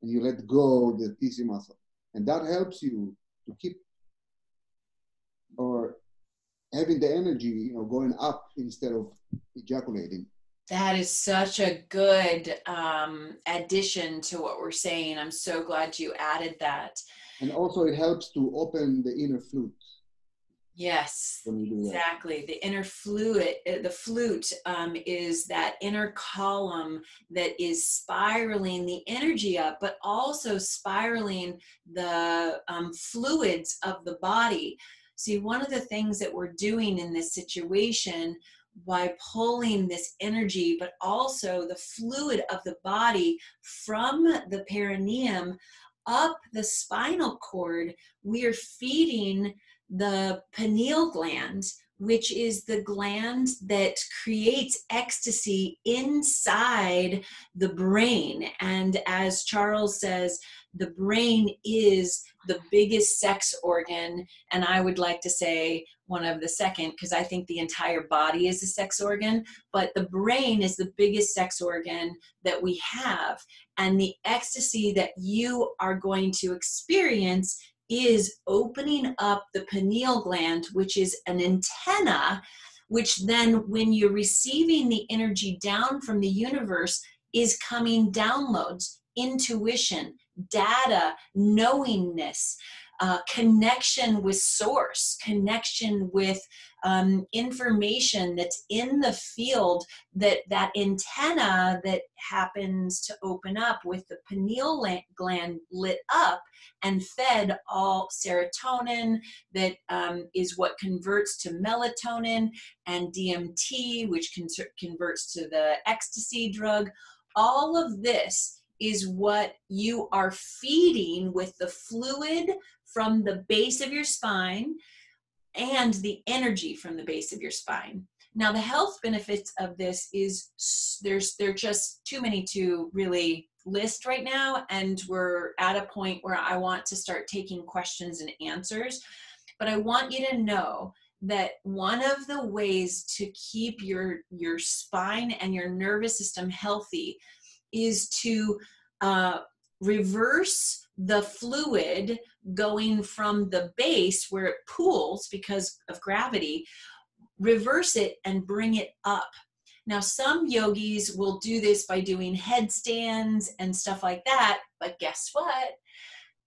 and you let go the PC muscle. And that helps you to keep or having the energy, you know, going up instead of ejaculating. That is such a good addition to what we're saying. I'm so glad you added that. And also it helps to open the inner flute. Yes, exactly. The inner fluid, the flute is that inner column that is spiraling the energy up, but also spiraling the fluids of the body. See, one of the things that we're doing in this situation by pulling this energy, but also the fluid of the body from the perineum up the spinal cord, we are feeding the pineal gland, which is the gland that creates ecstasy inside the brain. And as Charles says, the brain is the biggest sex organ, and I would like to say one of the second, because I think the entire body is a sex organ, but the brain is the biggest sex organ that we have. And the ecstasy that you are going to experience is opening up the pineal gland, which is an antenna, which then when you're receiving the energy down from the universe is coming downloads, intuition, data, knowingness, connection with source, connection with information that's in the field, that antenna that happens to open up with the pineal gland lit up and fed all serotonin that is what converts to melatonin, and DMT, which converts to the ecstasy drug. All of this is what you are feeding with the fluid from the base of your spine and the energy from the base of your spine. Now, the health benefits of this is there just too many to really list right now, and we're at a point where I want to start taking questions and answers. But I want you to know that one of the ways to keep your spine and your nervous system healthy is to reverse the fluid going from the base where it pools because of gravity, reverse it and bring it up. Now, some yogis will do this by doing headstands and stuff like that, but guess what?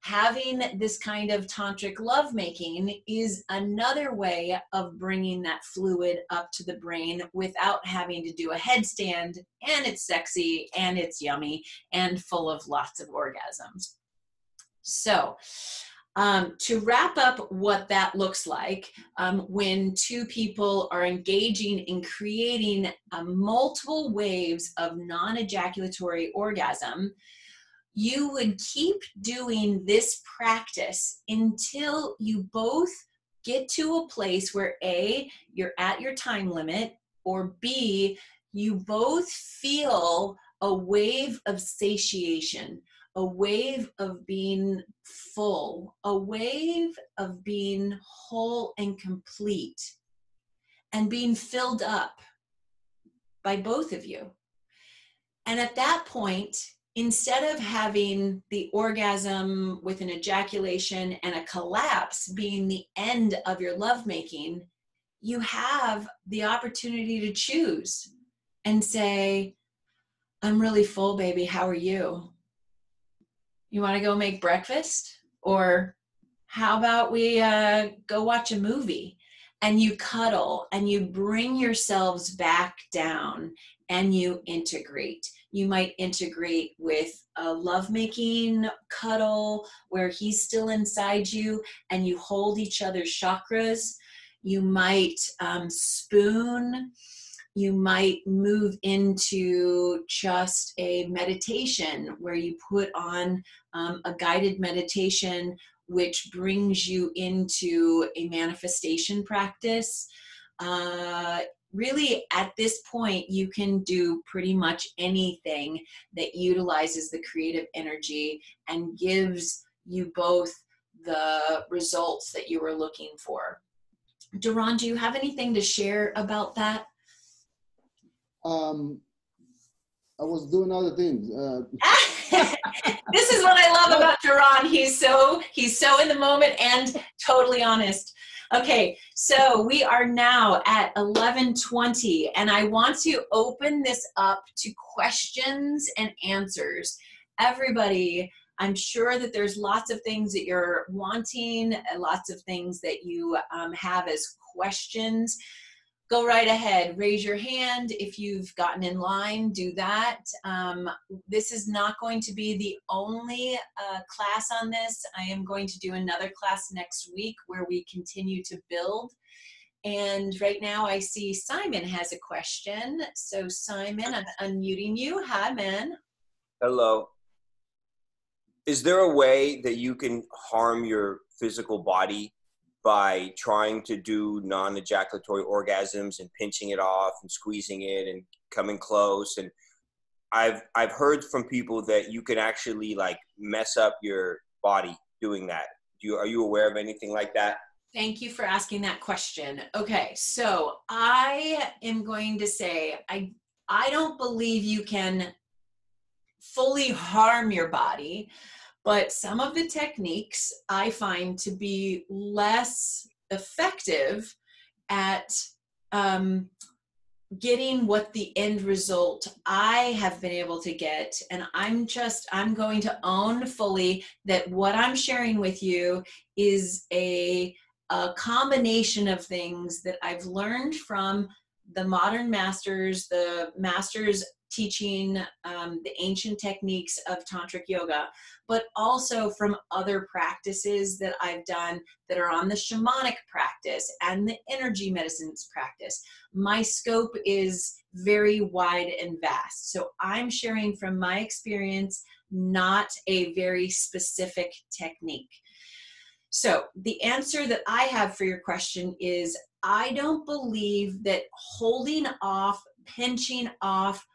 having this kind of tantric lovemaking is another way of bringing that fluid up to the brain without having to do a headstand, and it's sexy and it's yummy and full of lots of orgasms. So to wrap up what that looks like, when two people are engaging in creating multiple waves of non-ejaculatory orgasm, you would keep doing this practice until you both get to a place where A, you're at your time limit, or B, you both feel a wave of satiation, a wave of being full, a wave of being whole and complete, and being filled up by both of you. And at that point, instead of having the orgasm with an ejaculation and a collapse being the end of your lovemaking, you have the opportunity to choose and say, I'm really full, baby. How are you? You want to go make breakfast? Or how about we go watch a movie? And you cuddle and you bring yourselves back down and you integrate. You might integrate with a lovemaking cuddle where he's still inside you and you hold each other's chakras. You might spoon. You might move into just a meditation where you put on a guided meditation which brings you into a manifestation practice. Really, at this point, you can do pretty much anything that utilizes the creative energy and gives you both the results that you were looking for. Duran, do you have anything to share about that? I was doing other things. This is what I love about Duran. He's so in the moment and totally honest. Okay, so we are now at 11:20, and I want to open this up to questions and answers. Everybody, I'm sure that there's lots of things that you're wanting, and lots of things that you have as questions. Go right ahead, raise your hand. If you've gotten in line, do that. This is not going to be the only class on this. I am going to do another class next week where we continue to build. And right now I see Simon has a question. So Simon, I'm unmuting you. Hi, man. Hello. Is there a way that you can harm your physical body by trying to do non-ejaculatory orgasms and pinching it off and squeezing it and coming close? And I've heard from people that you can actually like mess up your body doing that. Are you aware of anything like that? Thank you for asking that question. Okay, so I am going to say I don't believe you can fully harm your body. But some of the techniques I find to be less effective at getting what the end result I have been able to get. And I'm going to own fully that what I'm sharing with you is a combination of things that I've learned from the modern masters, the masters teaching the ancient techniques of tantric yoga, but also from other practices that I've done that are on the shamanic practice and the energy medicines practice. My scope is very wide and vast. So I'm sharing from my experience, not a very specific technique. So the answer that I have for your question is, I don't believe that holding off, pinching off,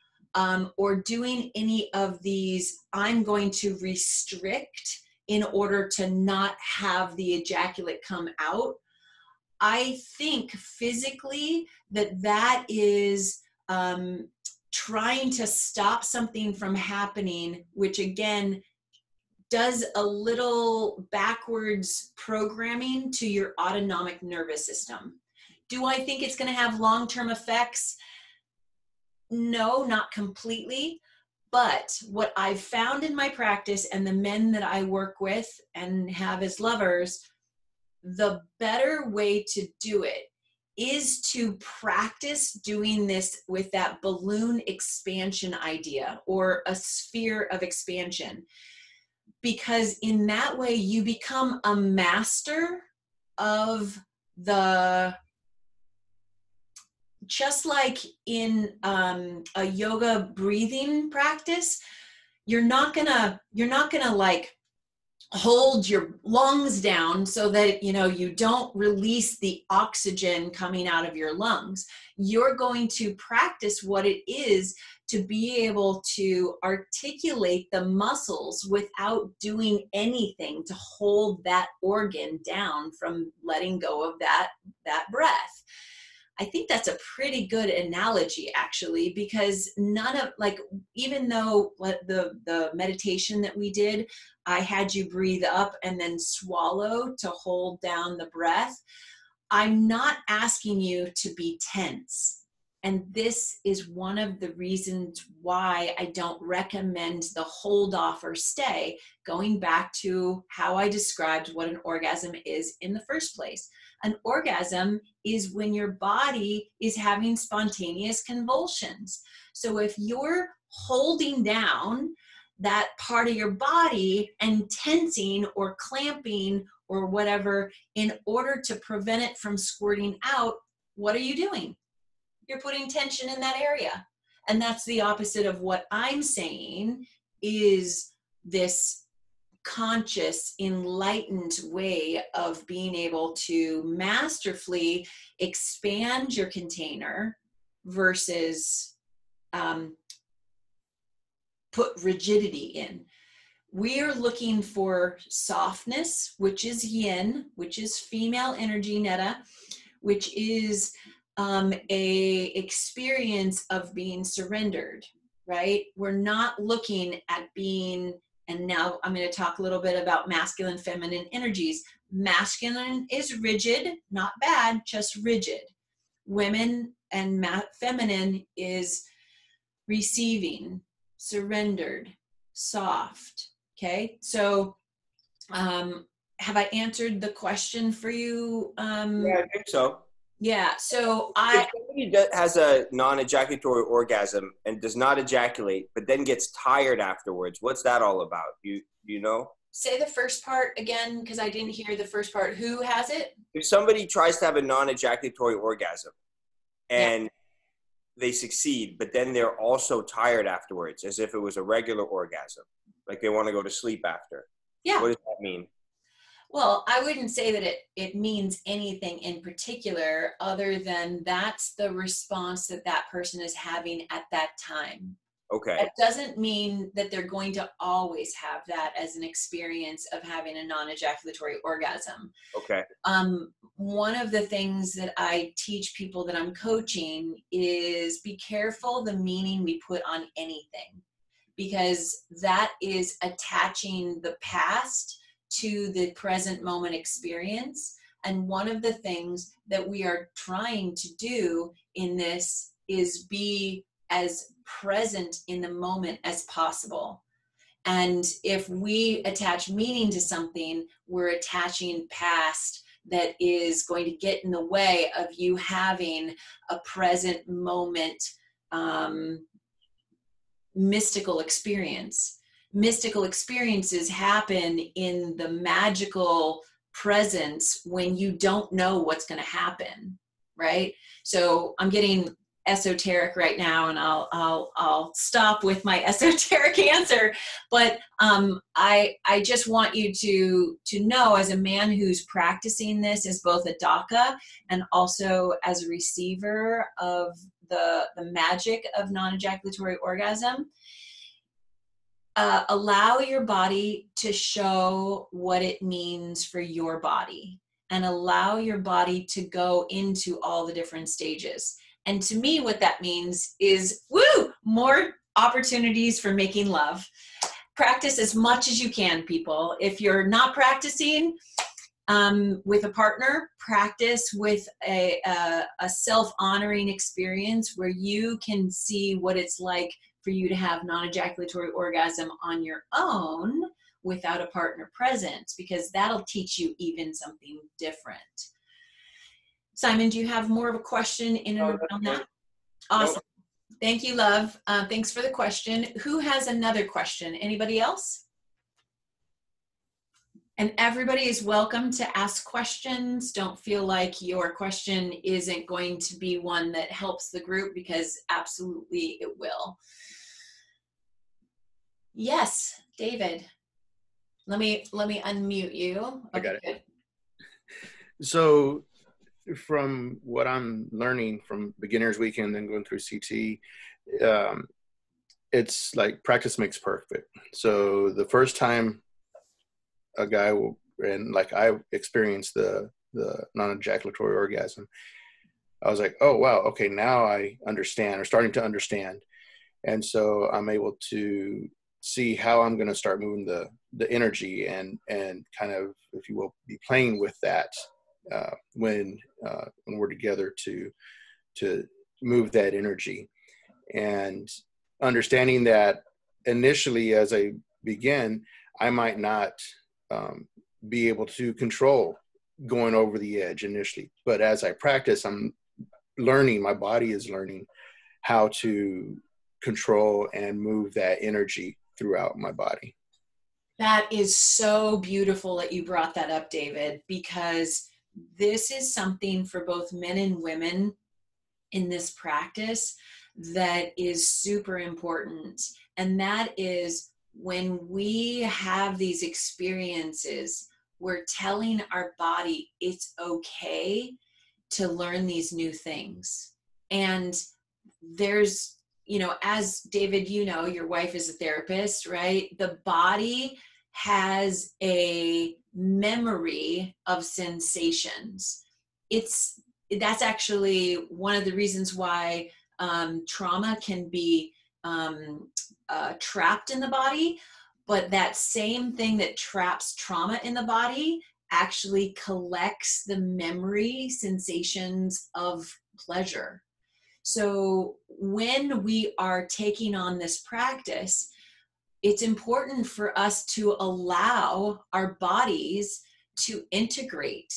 or doing any of these, I'm going to restrict in order to not have the ejaculate come out. I think physically that is trying to stop something from happening, which again does a little backwards programming to your autonomic nervous system. Do I think it's going to have long-term effects? No, not completely, But what I've found in my practice and the men that I work with and have as lovers, the better way to do it is to practice doing this with that balloon expansion idea or a sphere of expansion. Because in that way you become a master of the, just like in a yoga breathing practice, you're not gonna like hold your lungs down so that, you know, you don't release the oxygen coming out of your lungs. You're going to practice what it is to be able to articulate the muscles without doing anything to hold that organ down from letting go of that breath. I think that's a pretty good analogy, actually, because none of, like, even though the meditation that we did, I had you breathe up and then swallow to hold down the breath. I'm not asking you to be tense. And this is one of the reasons why I don't recommend the hold off or stay, going back to how I described what an orgasm is in the first place. An orgasm is when your body is having spontaneous convulsions. So if you're holding down that part of your body and tensing or clamping or whatever in order to prevent it from squirting out, what are you doing? You're putting tension in that area. And that's the opposite of what I'm saying is this conscious, enlightened way of being able to masterfully expand your container versus put rigidity in. We are looking for softness, which is yin, which is female energy, netta, which is a experience of being surrendered, right? We're not looking at being, and now I'm going to talk a little bit about masculine, feminine energies. Masculine is rigid, not bad, just rigid. Women and feminine is receiving, surrendered, soft. Okay, so have I answered the question for you? Yeah, I think so. Yeah, so if somebody has a non-ejaculatory orgasm and does not ejaculate, but then gets tired afterwards, what's that all about? You know? Say the first part again, because I didn't hear the first part. Who has it? If somebody tries to have a non-ejaculatory orgasm and they succeed, but then they're also tired afterwards, as if it was a regular orgasm, like they want to go to sleep after. Yeah. What does that mean? Well, I wouldn't say that it means anything in particular other than that's the response that that person is having at that time. Okay. That doesn't mean that they're going to always have that as an experience of having a non-ejaculatory orgasm. Okay. One of the things that I teach people that I'm coaching is be careful the meaning we put on anything, because that is attaching the past to the present moment experience. And one of the things that we are trying to do in this is be as present in the moment as possible. And if we attach meaning to something, we're attaching past that is going to get in the way of you having a present moment mystical experience. Mystical experiences happen in the magical presence when you don't know what's going to happen, right? So I'm getting esoteric right now, and I'll stop with my esoteric answer. But I just want you to know, as a man who's practicing this as both a daka and also as a receiver of the magic of non-ejaculatory orgasm, allow your body to show what it means for your body, and allow your body to go into all the different stages. And to me, what that means is, more opportunities for making love. Practice as much as you can, people. If you're not practicing with a partner, practice with a self-honoring experience where you can see what it's like for you to have non-ejaculatory orgasm on your own without a partner present, because that'll teach you even something different. Simon, do you have more of a question in and around that? Awesome. Nope. Thank you, love. Thanks for the question. Who has another question? Anybody else? And everybody is welcome to ask questions. Don't feel like your question isn't going to be one that helps the group, because absolutely it will. Yes, David. Let me unmute you. Okay, I got it. good. So from what I'm learning from beginner's weekend and going through CT, it's like practice makes perfect. So the first time a guy will, and like I experienced the non-ejaculatory orgasm, I was like, oh wow, okay, now I understand, or starting to understand. And so I'm able to see how I'm going to start moving the energy and kind of, if you will, be playing with that when we're together to move that energy. And understanding that initially as I begin, I might not be able to control going over the edge initially. But as I practice, I'm learning, my body is learning how to control and move that energy throughout my body. That is so beautiful that you brought that up, David, because this is something for both men and women in this practice that is super important. And that is, when we have these experiences, we're telling our body it's okay to learn these new things. And there's, you know, as David, you know, your wife is a therapist, right? The body has a memory of sensations. That's actually one of the reasons why trauma can be trapped in the body, but that same thing that traps trauma in the body actually collects the memory sensations of pleasure. So when we are taking on this practice, it's important for us to allow our bodies to integrate.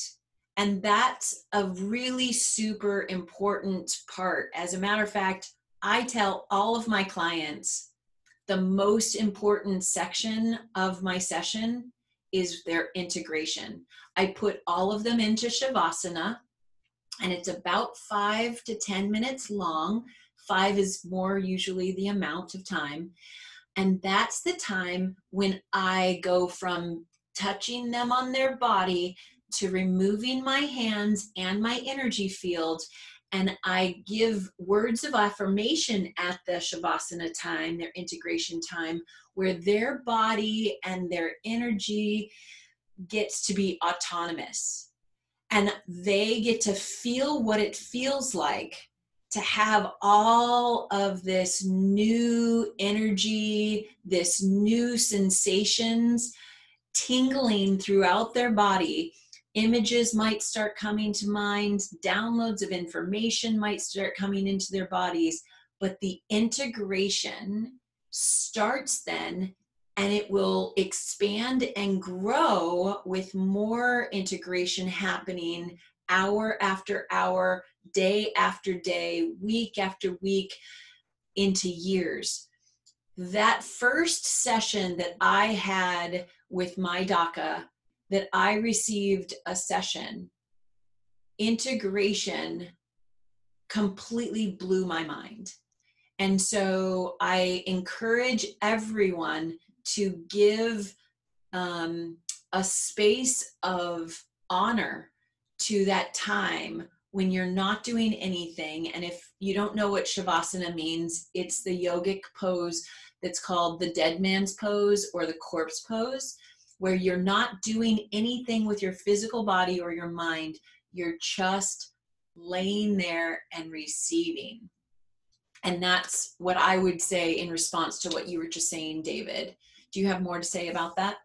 And that's a really super important part. As a matter of fact, I tell all of my clients the most important section of my session is their integration. I put all of them into Shavasana, and it's about 5 to 10 minutes long. 5 is more usually the amount of time. And that's the time when I go from touching them on their body to removing my hands and my energy field. And I give words of affirmation at the Shavasana time, their integration time, where their body and their energy gets to be autonomous. And they get to feel what it feels like to have all of this new energy, this new sensations tingling throughout their body. Images might start coming to mind, downloads of information might start coming into their bodies, but the integration starts then, and it will expand and grow with more integration happening hour after hour, day after day, week after week, into years. That first session that I had with my DACA, that I received a session, integration completely blew my mind. And so I encourage everyone to give a space of honor to that time when you're not doing anything. And if you don't know what Shavasana means, it's the yogic pose that's called the dead man's pose or the corpse pose, where you're not doing anything with your physical body or your mind. You're just laying there and receiving. And that's what I would say in response to what you were just saying, David. Do you have more to say about that?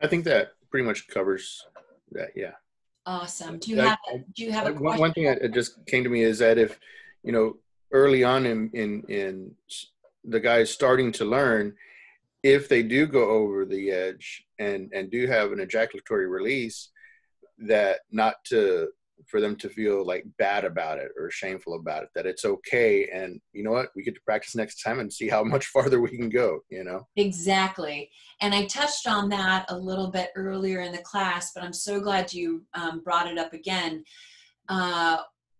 I think that pretty much covers that. Yeah. Awesome. Do you have a question? One thing that just came to me is that if, you know, early on in the guys starting to learn, if they do go over the edge and do have an ejaculatory release, that not to, for them to feel like bad about it or shameful about it, that it's okay. And you know what, we get to practice next time and see how much farther we can go, you know? Exactly. And I touched on that a little bit earlier in the class, but I'm so glad you brought it up again.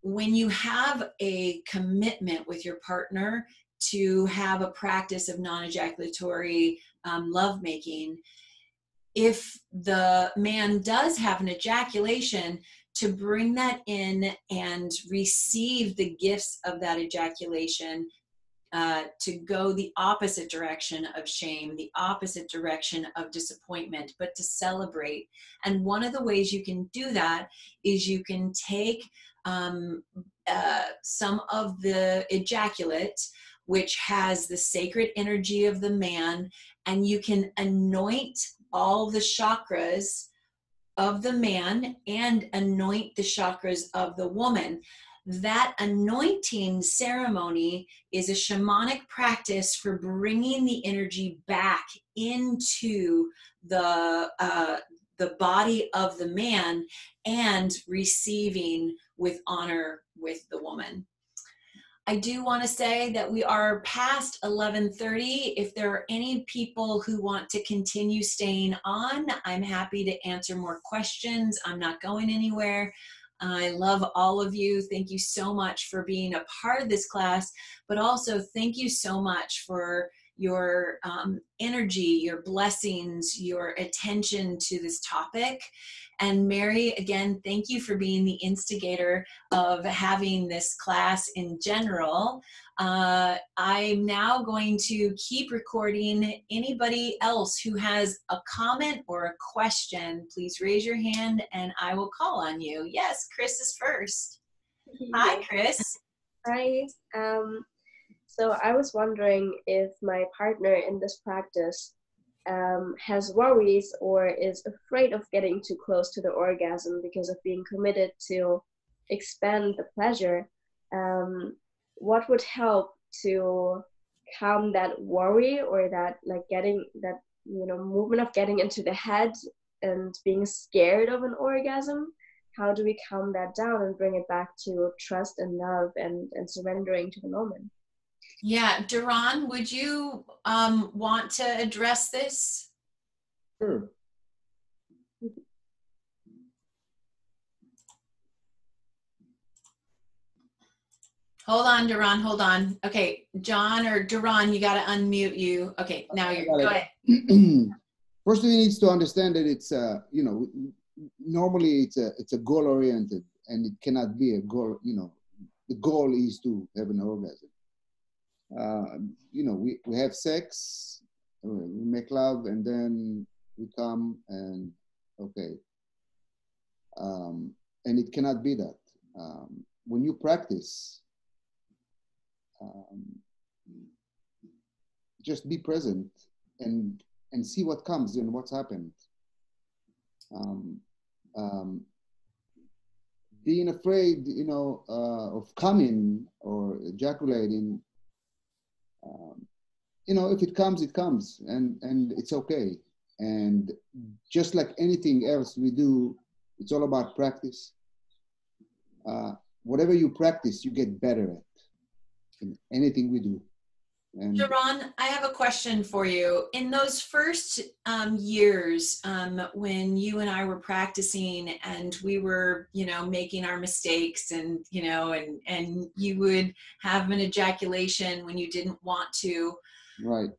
When you have a commitment with your partner to have a practice of non-ejaculatory lovemaking, if the man does have an ejaculation, to bring that in and receive the gifts of that ejaculation, to go the opposite direction of shame, the opposite direction of disappointment, but to celebrate. And one of the ways you can do that is you can take some of the ejaculate, which has the sacred energy of the man, and you can anoint all the chakras of the man and anoint the chakras of the woman. That anointing ceremony is a shamanic practice for bringing the energy back into the body of the man and receiving with honor with the woman. I do want to say that we are past 11:30. If there are any people who want to continue staying on, I'm happy to answer more questions. I'm not going anywhere. I love all of you. Thank you so much for being a part of this class, but also thank you so much for your energy, your blessings, your attention to this topic. And Mary, again, thank you for being the instigator of having this class in general. I'm now going to keep recording. Anybody else who has a comment or a question, please raise your hand and I will call on you. Yes, Chris is first. Hi, Chris. Hi. So I was wondering if my partner in this practice has worries or is afraid of getting too close to the orgasm because of being committed to expand the pleasure. What would help to calm that worry or that getting that movement of getting into the head and being scared of an orgasm? How do we calm that down and bring it back to trust and love and surrendering to the moment? Yeah, Duran, would you want to address this? Sure. Hold on, Duran, hold on. Okay, John or Duran, you got to unmute you. Okay, now you're, go ahead. First, we need to understand that it's, normally it's a goal-oriented, and it cannot be a goal, the goal is to have an orgasm. We have sex, we make love, and then we come and okay. And it cannot be that. When you practice, just be present and see what comes and what's happened. Being afraid, of coming or ejaculating, if it comes, it comes, and it's okay. And just like anything else we do, it's all about practice. Whatever you practice, you get better at in anything we do. And Duran, I have a question for you. In those first years, when you and I were practicing and we were, making our mistakes and you would have an ejaculation when you didn't want to. right.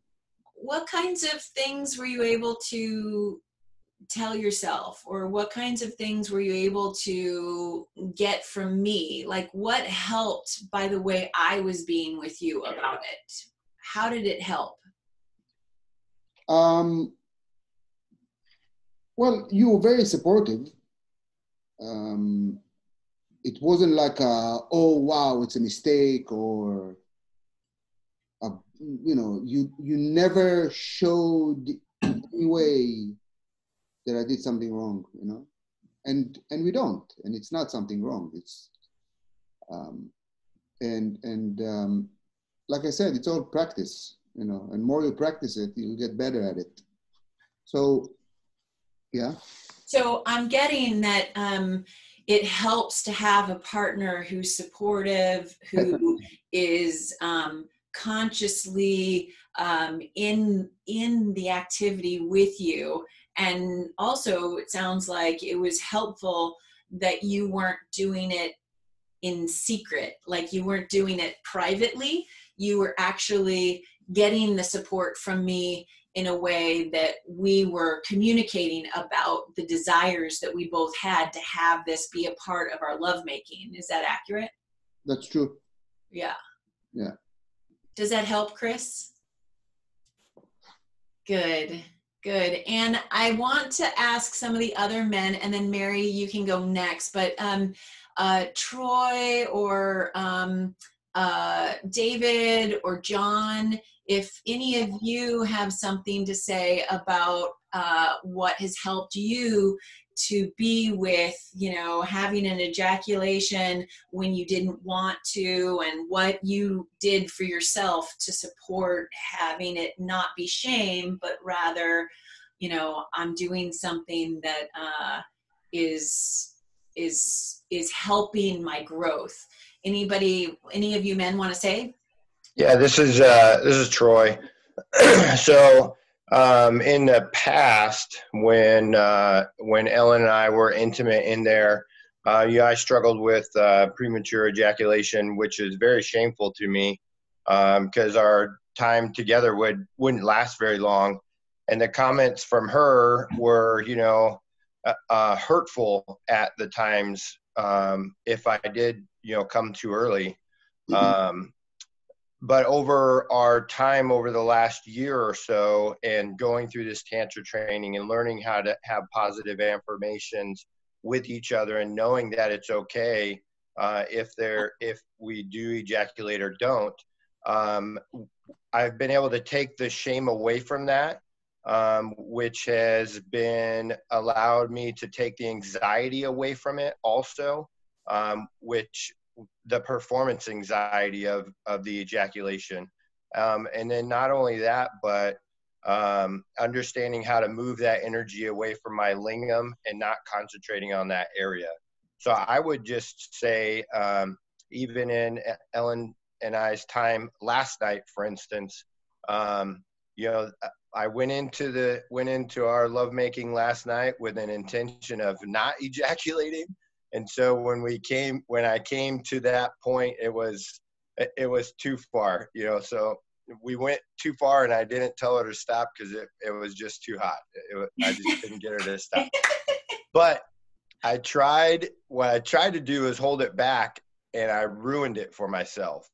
What kinds of things were you able to tell yourself, or what kinds of things were you able to get from me? Like, what helped by the way I was being with you about it? How did it help? Well, you were very supportive. It wasn't like oh wow, it's a mistake, or you never showed in any way that I did something wrong, and we don't, and it's not something wrong. It's like I said, it's all practice, you know, and more you practice it, you'll get better at it. So, yeah. So I'm getting that it helps to have a partner who's supportive, who is consciously in the activity with you. And also, it sounds like it was helpful that you weren't doing it in secret, like you weren't doing it privately. You were actually getting the support from me in a way that we were communicating about the desires that we both had to have this be a part of our lovemaking. Is that accurate? That's true. Yeah. Yeah. Does that help, Chris? Good, good. And I want to ask some of the other men, and then Mary, you can go next, but Troy or David or John, if any of you have something to say about what has helped you to be with, you know, having an ejaculation when you didn't want to, and what you did for yourself to support having it not be shame, but rather, you know, I'm doing something that is helping my growth. Anybody, any of you men want to say? Yeah, this is Troy. So in the past, when Ellen and I were intimate in there, yeah, I struggled with premature ejaculation, which is very shameful to me because our time together wouldn't last very long, and the comments from her were, you know, hurtful at the times if I did, you know, come too early. But over our time over the last year or so, and going through this Tantra training and learning how to have positive affirmations with each other, and knowing that it's okay if we do ejaculate or don't, I've been able to take the shame away from that, which has been allowed me to take the anxiety away from it also, which the performance anxiety of the ejaculation. And then not only that, but understanding how to move that energy away from my lingam and not concentrating on that area. So I would just say, even in Ellen and I's time last night, for instance, you know, I went into our lovemaking last night with an intention of not ejaculating. And so when I came to that point, it was too far, you know, so we went too far, and I didn't tell her to stop because it was just too hot. I just couldn't get her to stop. But what I tried to do is hold it back, and I ruined it for myself.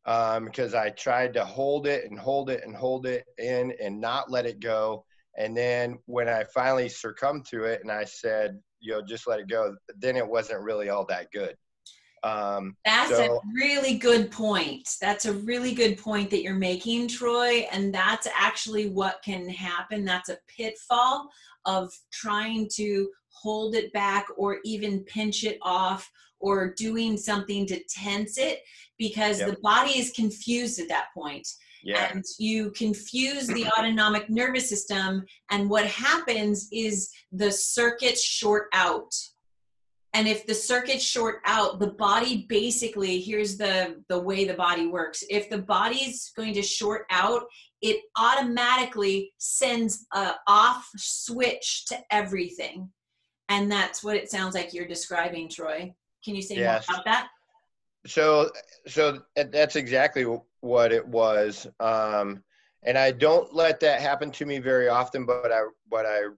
Because I tried to hold it and hold it and hold it in and not let it go. And then when I finally succumbed to it and I said, you know, just let it go, then it wasn't really all that good. That's a really good point. That's a really good point that you're making, Troy. And that's actually what can happen. That's a pitfall of trying to hold it back or even pinch it off or doing something to tense it, because the body is confused at that point. Yeah. And you confuse the autonomic nervous system, and what happens is the circuits short out. And if the circuits short out, the body basically, here's the way the body works. If the body's going to short out, it automatically sends an off switch to everything. And that's what it sounds like you're describing, Troy. Can you say more about that? So that's exactly what it was. And I don't let that happen to me very often, but I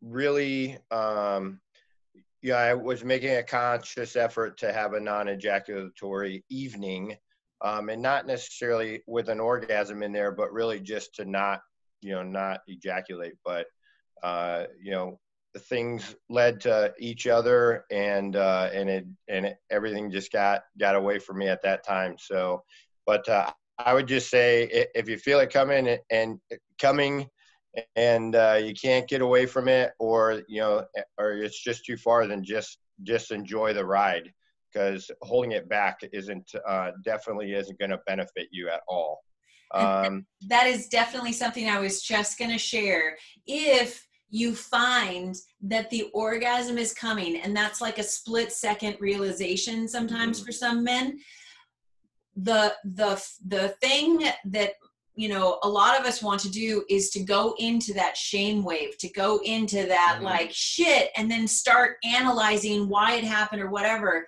really, I was making a conscious effort to have a non-ejaculatory evening, and not necessarily with an orgasm in there, but really just to not ejaculate. But, things led to each other, and everything just got away from me at that time. So, but I would just say, if you feel it coming and you can't get away from it, or it's just too far, then just enjoy the ride, because holding it back definitely isn't going to benefit you at all. That is definitely something I was just going to share. If you find that the orgasm is coming, and that's like a split-second realization sometimes for some men, the thing that, you know, a lot of us want to do is to go into that shame wave, to go into that like shit, and then start analyzing why it happened or whatever.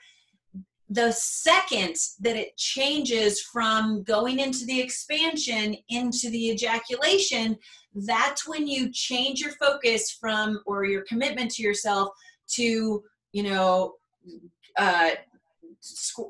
The second that it changes from going into the expansion into the ejaculation, that's when you change your focus from, or your commitment to yourself to, you know,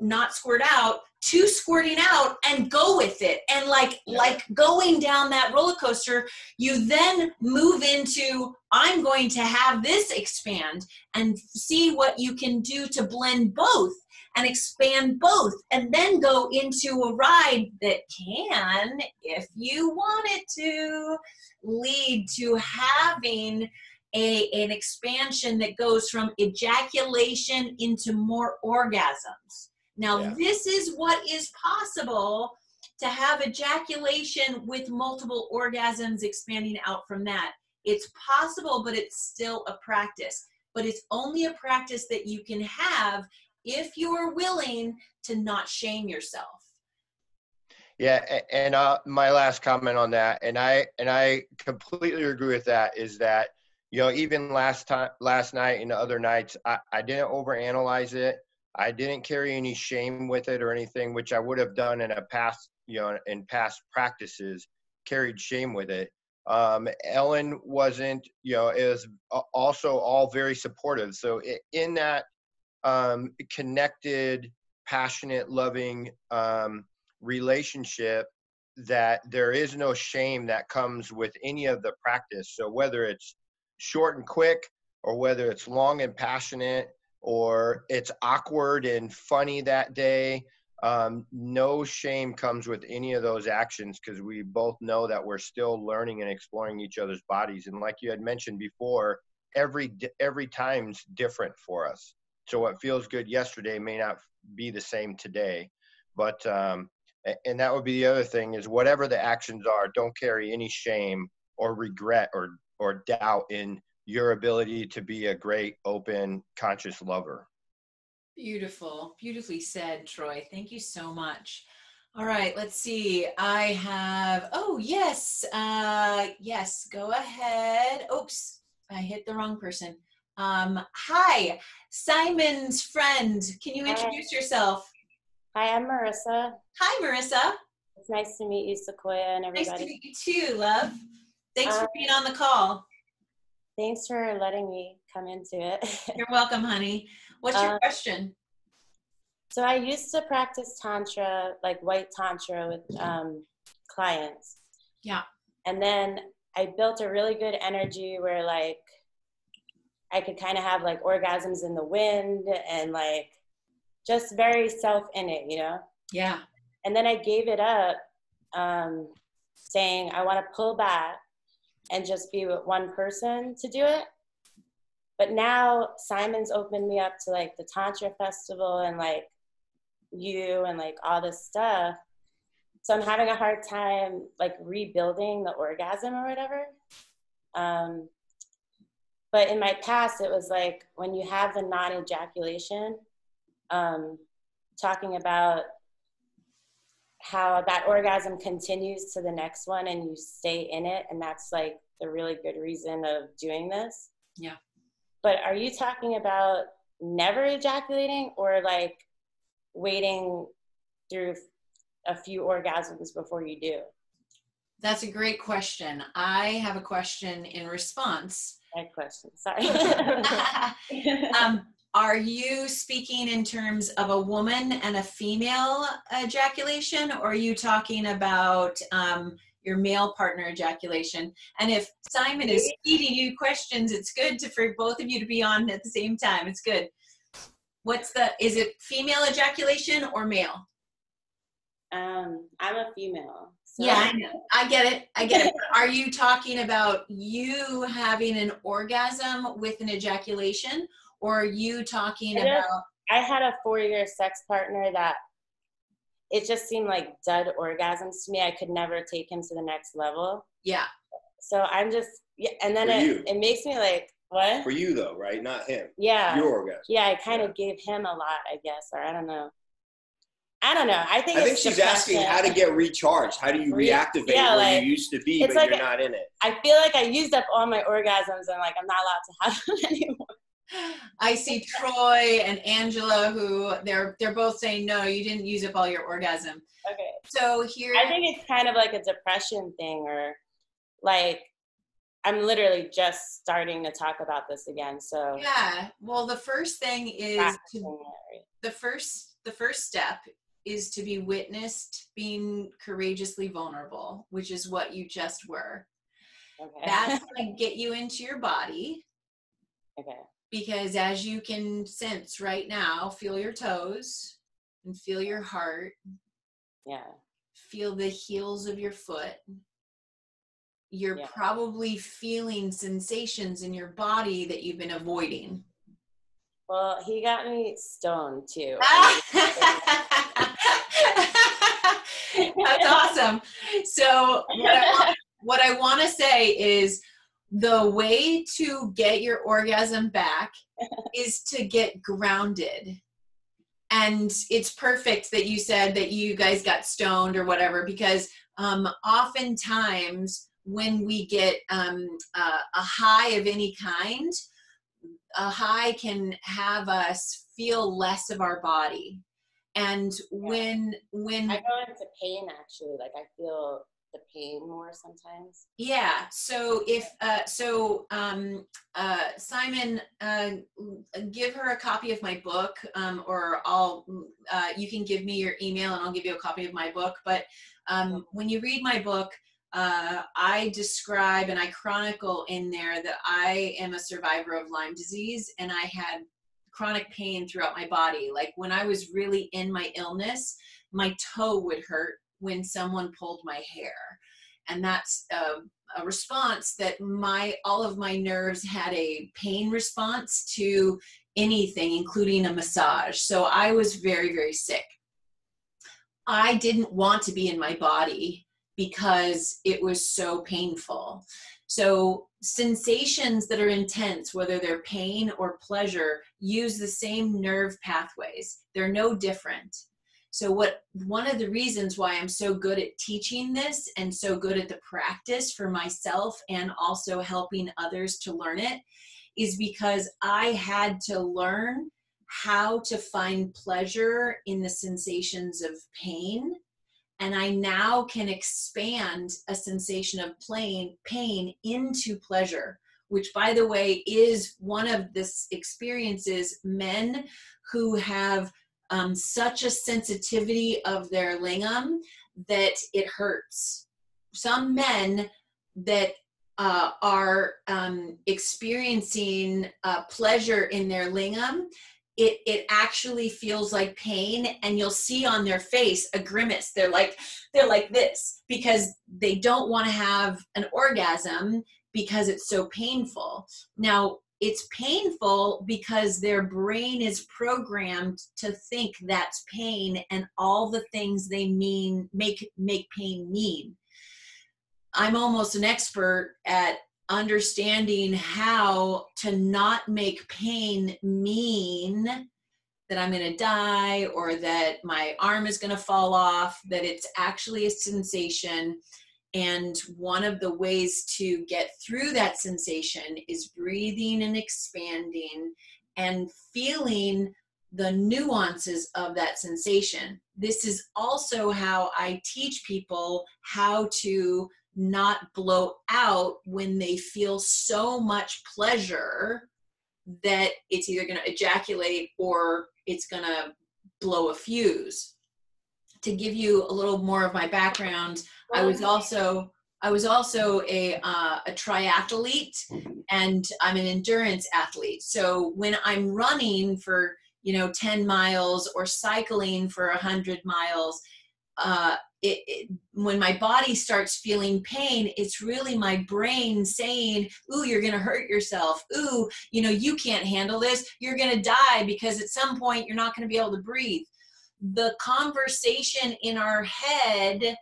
not squirt out, to squirting out and go with it. And like going down that roller coaster, you then move into, I'm going to have this expand, and see what you can do to blend both and expand both, and then go into a ride that can, if you want it to, lead to having an expansion that goes from ejaculation into more orgasms. Now, this is what is possible, to have ejaculation with multiple orgasms expanding out from that. It's possible, but it's still a practice. But it's only a practice that you can have if you're willing to not shame yourself. Yeah, and my last comment on that, and I completely agree with that, is that, you know, even last night and the other nights, I didn't overanalyze it. I didn't carry any shame with it or anything, which I would have done in a past, you know, in past practices, carried shame with it. Ellen wasn't, you know, is also all very supportive. So in that connected, passionate, loving relationship, that there is no shame that comes with any of the practice. So whether it's short and quick, or whether it's long and passionate, or it's awkward and funny that day, no shame comes with any of those actions, because we both know that we're still learning and exploring each other's bodies. And like you had mentioned before, every time's different for us. So what feels good yesterday may not be the same today. But and that would be the other thing, is whatever the actions are, don't carry any shame or regret or doubt in your ability to be a great, open, conscious lover. Beautiful. Beautifully said, Troy. Thank you so much. All right, let's see. I have, oh, yes. Yes, go ahead. Oops, I hit the wrong person. Hi, Simon's friend. Can you introduce yourself? Hi, I'm Marissa. Hi, Marissa. It's nice to meet you, Sequoia, and everybody. Nice to meet you too, love. Thanks for being on the call. Thanks for letting me come into it. You're welcome, honey. What's your question? So I used to practice Tantra, like white Tantra, with clients. Yeah. And then I built a really good energy where like I could kind of have like orgasms in the wind and like just very self in it, you know? Yeah. And then I gave it up, saying I want to pull back and just be with one person to do it. But now Simon's opened me up to like the Tantra Festival and like you and like all this stuff. So I'm having a hard time like rebuilding the orgasm or whatever. But in my past, it was like when you have the non-ejaculation, talking about how that orgasm continues to the next one and you stay in it. And that's like the really good reason of doing this. Yeah. But are you talking about never ejaculating or like waiting through a few orgasms before you do? That's a great question. I have a question in response. My question, sorry. Are you speaking in terms of a woman and a female ejaculation, or are you talking about your male partner ejaculation? And if Simon is feeding you questions, it's good for both of you to be on at the same time. It's good. Is it female ejaculation or male? I'm a female. So. Yeah, I know. I get it. Are you talking about you having an orgasm with an ejaculation, or are you talking about? I had a 4-year sex partner that it just seemed like dud orgasms to me. I could never take him to the next level. Yeah. So I'm just, yeah, and then it makes me like, what? For you though, right? Not him. Yeah. Your orgasm. Yeah, I kind of gave him a lot, I guess, or I don't know. I think she's asking how to get recharged. How do you reactivate where you used to be, but like, you're not in it? I feel like I used up all my orgasms and like I'm not allowed to have them anymore. I see Troy and Angela who they're both saying, no, you didn't use up all your orgasm. Okay. So here. I think it's kind of like a depression thing, or like I'm literally just starting to talk about this again. So yeah, well, the first thing is the first step is to be witnessed being courageously vulnerable, which is what you just were. Okay. That's going to get you into your body. Okay. Because as you can sense right now, feel your toes and feel your heart. Yeah. Feel the heels of your foot. You're probably feeling sensations in your body that you've been avoiding. Well, he got me stoned too. That's awesome. So what I want to say is the way to get your orgasm back is to get grounded. And it's perfect that you said that you guys got stoned or whatever, because oftentimes when we get a high of any kind, a high can have us feel less of our body. And when I go into pain, actually, like I feel the pain more sometimes. Yeah. So if Simon, give her a copy of my book, or you can give me your email and I'll give you a copy of my book. But when you read my book, I describe and I chronicle in there that I am a survivor of Lyme disease, and I had chronic pain throughout my body. Like when I was really in my illness, my toe would hurt when someone pulled my hair. And that's a response that all of my nerves had a pain response to anything, including a massage. So I was very, very sick. I didn't want to be in my body because it was so painful. So sensations that are intense, whether they're pain or pleasure, use the same nerve pathways. They're no different. So one of the reasons why I'm so good at teaching this and so good at the practice for myself and also helping others to learn it is because I had to learn how to find pleasure in the sensations of pain. And I now can expand a sensation of pain into pleasure, which, by the way, is one of this experiences men who have such a sensitivity of their lingam that it hurts. Some men that are experiencing pleasure in their lingam, it actually feels like pain, and you'll see on their face a grimace. They're like this because they don't want to have an orgasm because it's so painful. Now, it's painful because their brain is programmed to think that's pain and all the things they make pain mean. I'm almost an expert at understanding how to not make pain mean that I'm going to die or that my arm is going to fall off, that it's actually a sensation. And one of the ways to get through that sensation is breathing and expanding and feeling the nuances of that sensation. This is also how I teach people how to not blow out when they feel so much pleasure that it's either going to ejaculate or it's going to blow a fuse. To give you a little more of my background, I was also a triathlete, and I'm an endurance athlete. So when I'm running for 10 miles or cycling for 100 miles, when my body starts feeling pain, it's really my brain saying, ooh, you're going to hurt yourself. Ooh, you know, you can't handle this. You're going to die because at some point you're not going to be able to breathe. The conversation in our head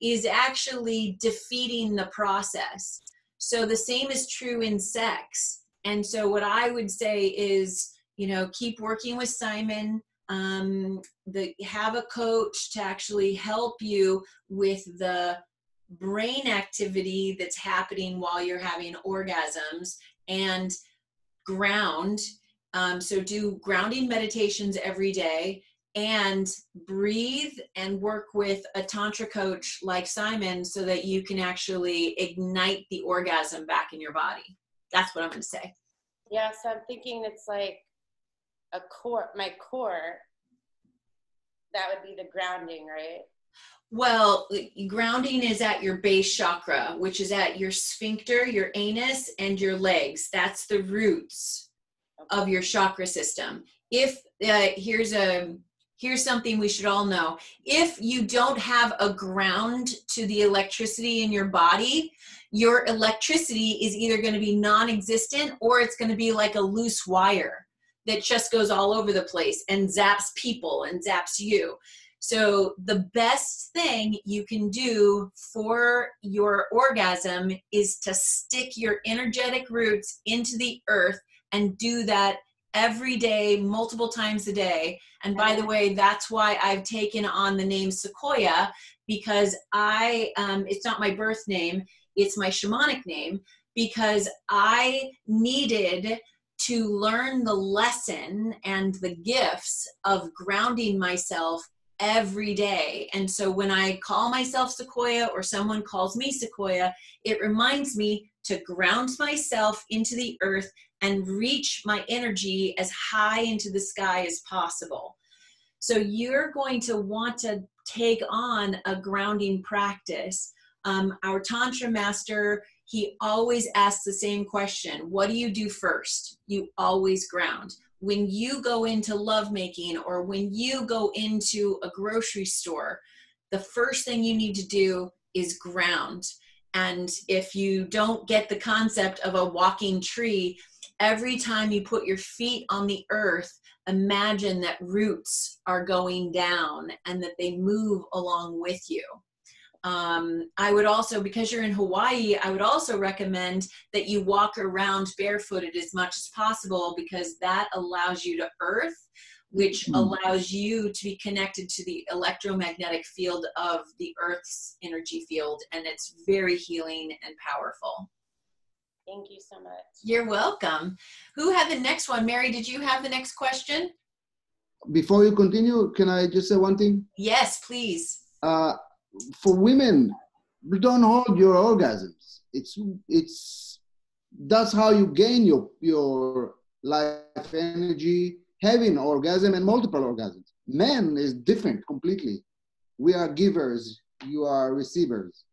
is actually defeating the process. So the same is true in sex. And so what I would say is, you know, keep working with Simon. Have a coach to actually help you with the brain activity that's happening while you're having orgasms, and ground. So do grounding meditations every day, and breathe, and work with a tantra coach like Simon so that you can actually ignite the orgasm back in your body. That's what I'm going to say. Yeah, so I'm thinking it's like a core, my core, that would be the grounding, right? Well, grounding is at your base chakra, which is at your sphincter, your anus, and your legs. That's the roots of your chakra system. If here's something we should all know. If you don't have a ground to the electricity in your body, your electricity is either going to be non-existent, or it's going to be like a loose wire that just goes all over the place and zaps people and zaps you. So the best thing you can do for your orgasm is to stick your energetic roots into the earth, and do that every day, multiple times a day. And by the way, that's why I've taken on the name Sequoia, because it's not my birth name, it's my shamanic name, because I needed to learn the lesson and the gifts of grounding myself every day. And so when I call myself Sequoia, or someone calls me Sequoia, it reminds me to ground myself into the earth and reach my energy as high into the sky as possible. So you're going to want to take on a grounding practice. Our Tantra master, he always asks the same question. What do you do first? You always ground. When you go into lovemaking, or when you go into a grocery store, the first thing you need to do is ground. And if you don't get the concept of a walking tree, every time you put your feet on the earth, imagine that roots are going down and that they move along with you. I would also, because you're in Hawaii, I would also recommend that you walk around barefooted as much as possible, because that allows you to earth, which allows you to be connected to the electromagnetic field of the earth's energy field. And it's very healing and powerful. Thank you so much. You're welcome. Who had the next one? Mary, did you have the next question? Before you continue, can I just say one thing? Yes, please. For women, don't hold your orgasms. That's how you gain your life energy, having orgasm and multiple orgasms. Men is different completely. We are givers, you are receivers.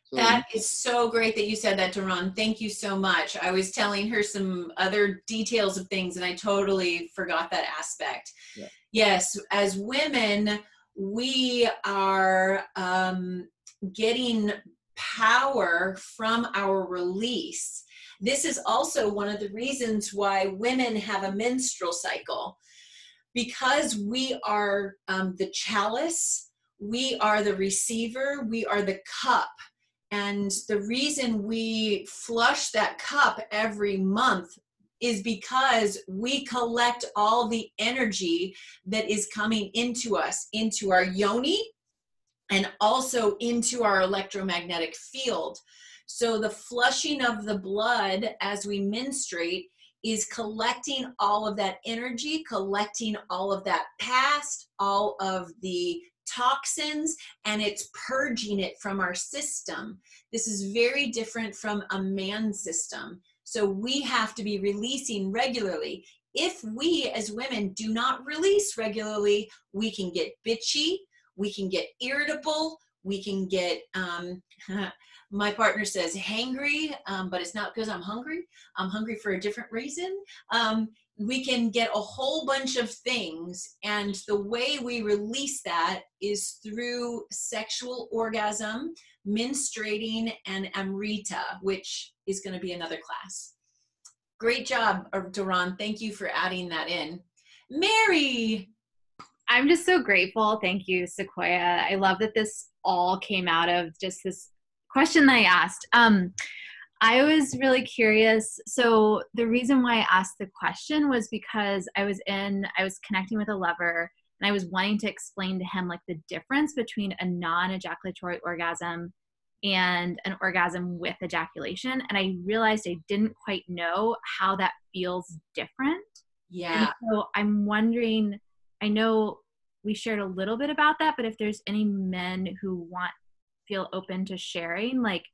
So, that is so great that you said that, Daron. Thank you so much. I was telling her some other details of things, and I totally forgot that aspect. Yeah. Yes, as women, we are getting power from our release. This is also one of the reasons why women have a menstrual cycle, because we are the chalice, we are the receiver, we are the cup. And the reason we flush that cup every month is because we collect all the energy that is coming into us, into our yoni, and also into our electromagnetic field. So the flushing of the blood as we menstruate is collecting all of that energy, collecting all of that past, all of the toxins, and it's purging it from our system. This is very different from a man's system. So we have to be releasing regularly. If we as women do not release regularly, we can get bitchy, we can get irritable, we can get My partner says hangry, but it's not because I'm hungry. I'm hungry for a different reason. We can get a whole bunch of things, and the way we release that is through sexual orgasm, menstruating, and amrita, which is going to be another class. Great job, Duran. Thank you for adding that in. Mary! I'm just so grateful. Thank you, Sequoia. I love that this all came out of just this question that I asked. I was really curious. So the reason why I asked the question was because I was connecting with a lover, and I was wanting to explain to him like the difference between a non-ejaculatory orgasm and an orgasm with ejaculation. And I realized I didn't quite know how that feels different. Yeah. And so I'm wondering, I know we shared a little bit about that, but if there's any men who feel open to sharing, like,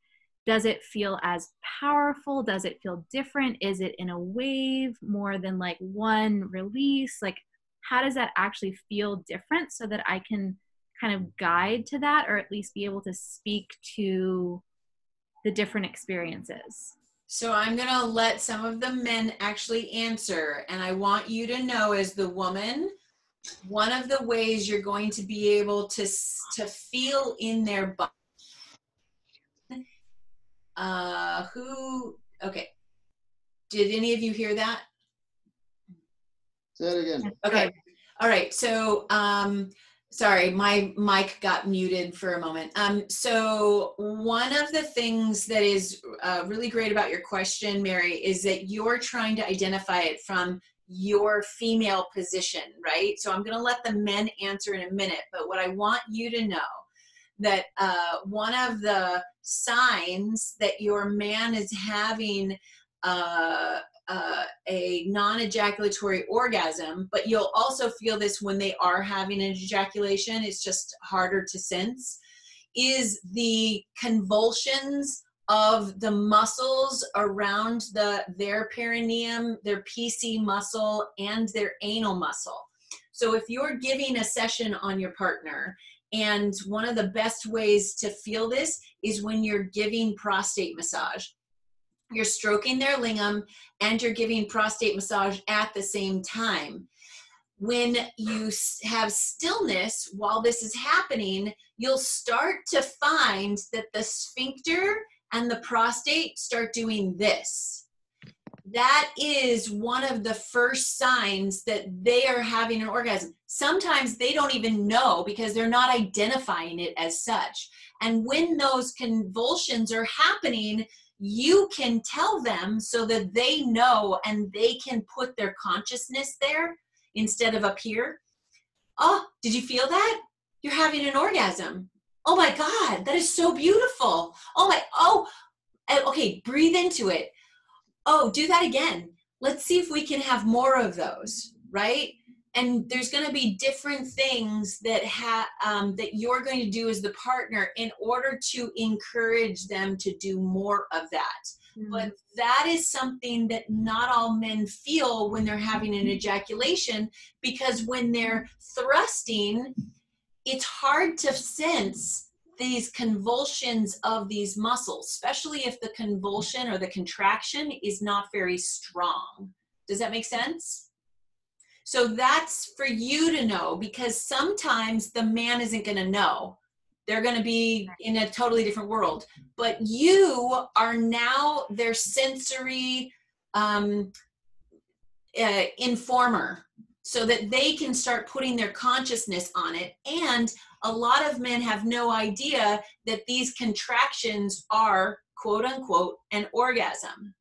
does it feel as powerful? Does it feel different? Is it in a wave more than like one release? Like, how does that actually feel different so that I can kind of guide to that, or at least be able to speak to the different experiences? So I'm going to let some of the men actually answer. And I want you to know, as the woman, one of the ways you're going to be able to feel in their body. Okay. Did any of you hear that? Say it again. Okay. All right. So, sorry, my mic got muted for a moment. So one of the things that is really great about your question, Mary, is that you're trying to identify it from your female position, right? So I'm going to let the men answer in a minute, but what I want you to know that one of the signs that your man is having a non-ejaculatory orgasm, but you'll also feel this when they are having an ejaculation, it's just harder to sense, is the convulsions of the muscles around their perineum, their PC muscle, and their anal muscle. So if you're giving a session on your partner, and one of the best ways to feel this is when you're giving prostate massage. You're stroking their lingam and you're giving prostate massage at the same time. When you have stillness while this is happening, you'll start to find that the sphincter and the prostate start doing this. That is one of the first signs that they are having an orgasm. Sometimes they don't even know because they're not identifying it as such. And when those convulsions are happening, you can tell them so that they know and they can put their consciousness there instead of up here. Oh, did you feel that? You're having an orgasm. Oh my God, that is so beautiful. Okay, breathe into it. Oh, do that again. Let's see if we can have more of those, right? And there's going to be different things that that you're going to do as the partner in order to encourage them to do more of that. Mm-hmm. But that is something that not all men feel when they're having an ejaculation, because when they're thrusting, it's hard to sense these convulsions of these muscles, especially if the convulsion or the contraction is not very strong. Does that make sense? So that's for you to know, because sometimes the man isn't going to know. They're going to be in a totally different world. But you are now their sensory informer, so that they can start putting their consciousness on it. And a lot of men have no idea that these contractions are, quote unquote, an orgasm.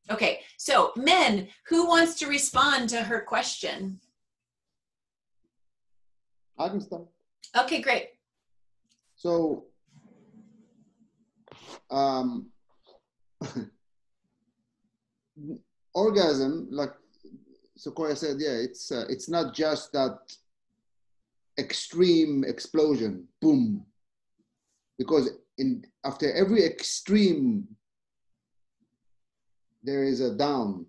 Okay, so men, who wants to respond to her question? I can start. Okay, great. So, orgasm, like Sequoia said, yeah, it's not just that extreme explosion, boom, because after every extreme, there is a down.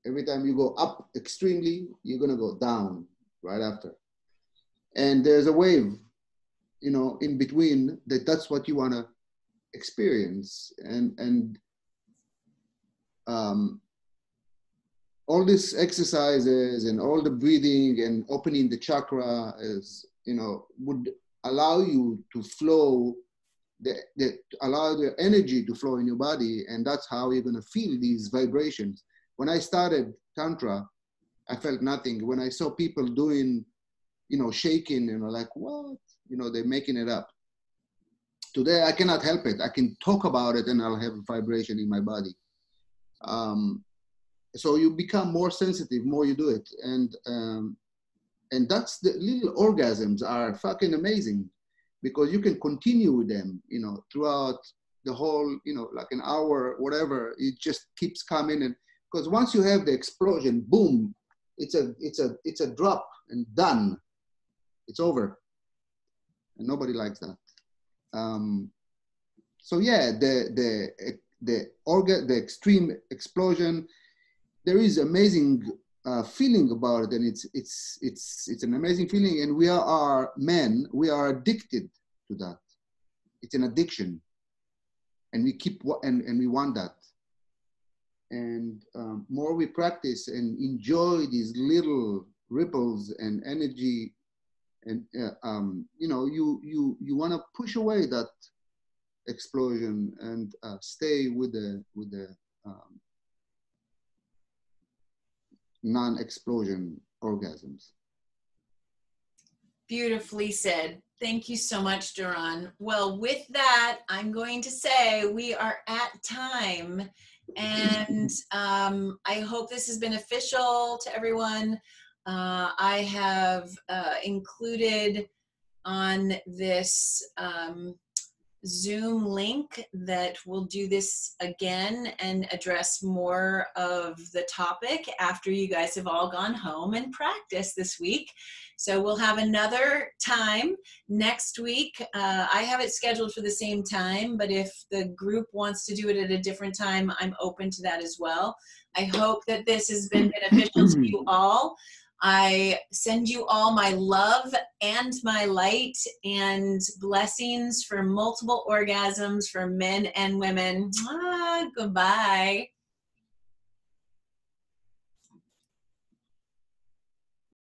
Every time you go up extremely, you're gonna go down right after. And there's a wave, in between, that's what you wanna experience, and all these exercises and all the breathing and opening the chakra is, you know, would allow you to flow, allow the energy to flow in your body, and that's how you're gonna feel these vibrations. When I started Tantra, I felt nothing. When I saw people doing, you know, shaking, you know, like, what? You know, they're making it up. Today, I cannot help it. I can talk about it and I'll have a vibration in my body. So you become more sensitive, more you do it. And that's the little orgasms are fucking amazing, because you can continue with them, you know, throughout the whole, you know, like an hour, whatever, it just keeps coming. And because once you have the explosion, boom, it's a drop and done. It's over. And nobody likes that. So yeah, the extreme explosion, there is amazing feeling about it, and it's an amazing feeling. And we are men, we are addicted to that. It's an addiction, and we keep and we want that. And more we practice and enjoy these little ripples and energy, and you know, you want to push away that explosion and stay with the non-explosion orgasms. Beautifully said. Thank you so much, Duran. Well, with that, I'm going to say we are at time. And I hope this has been beneficial to everyone. I have included on this Zoom link that we'll do this again and address more of the topic after you guys have all gone home and practiced this week. So we'll have another time next week. I have it scheduled for the same time, but if the group wants to do it at a different time, I'm open to that as well. I hope that this has been beneficial to you all. I send you all my love and my light and blessings for multiple orgasms for men and women. Goodbye.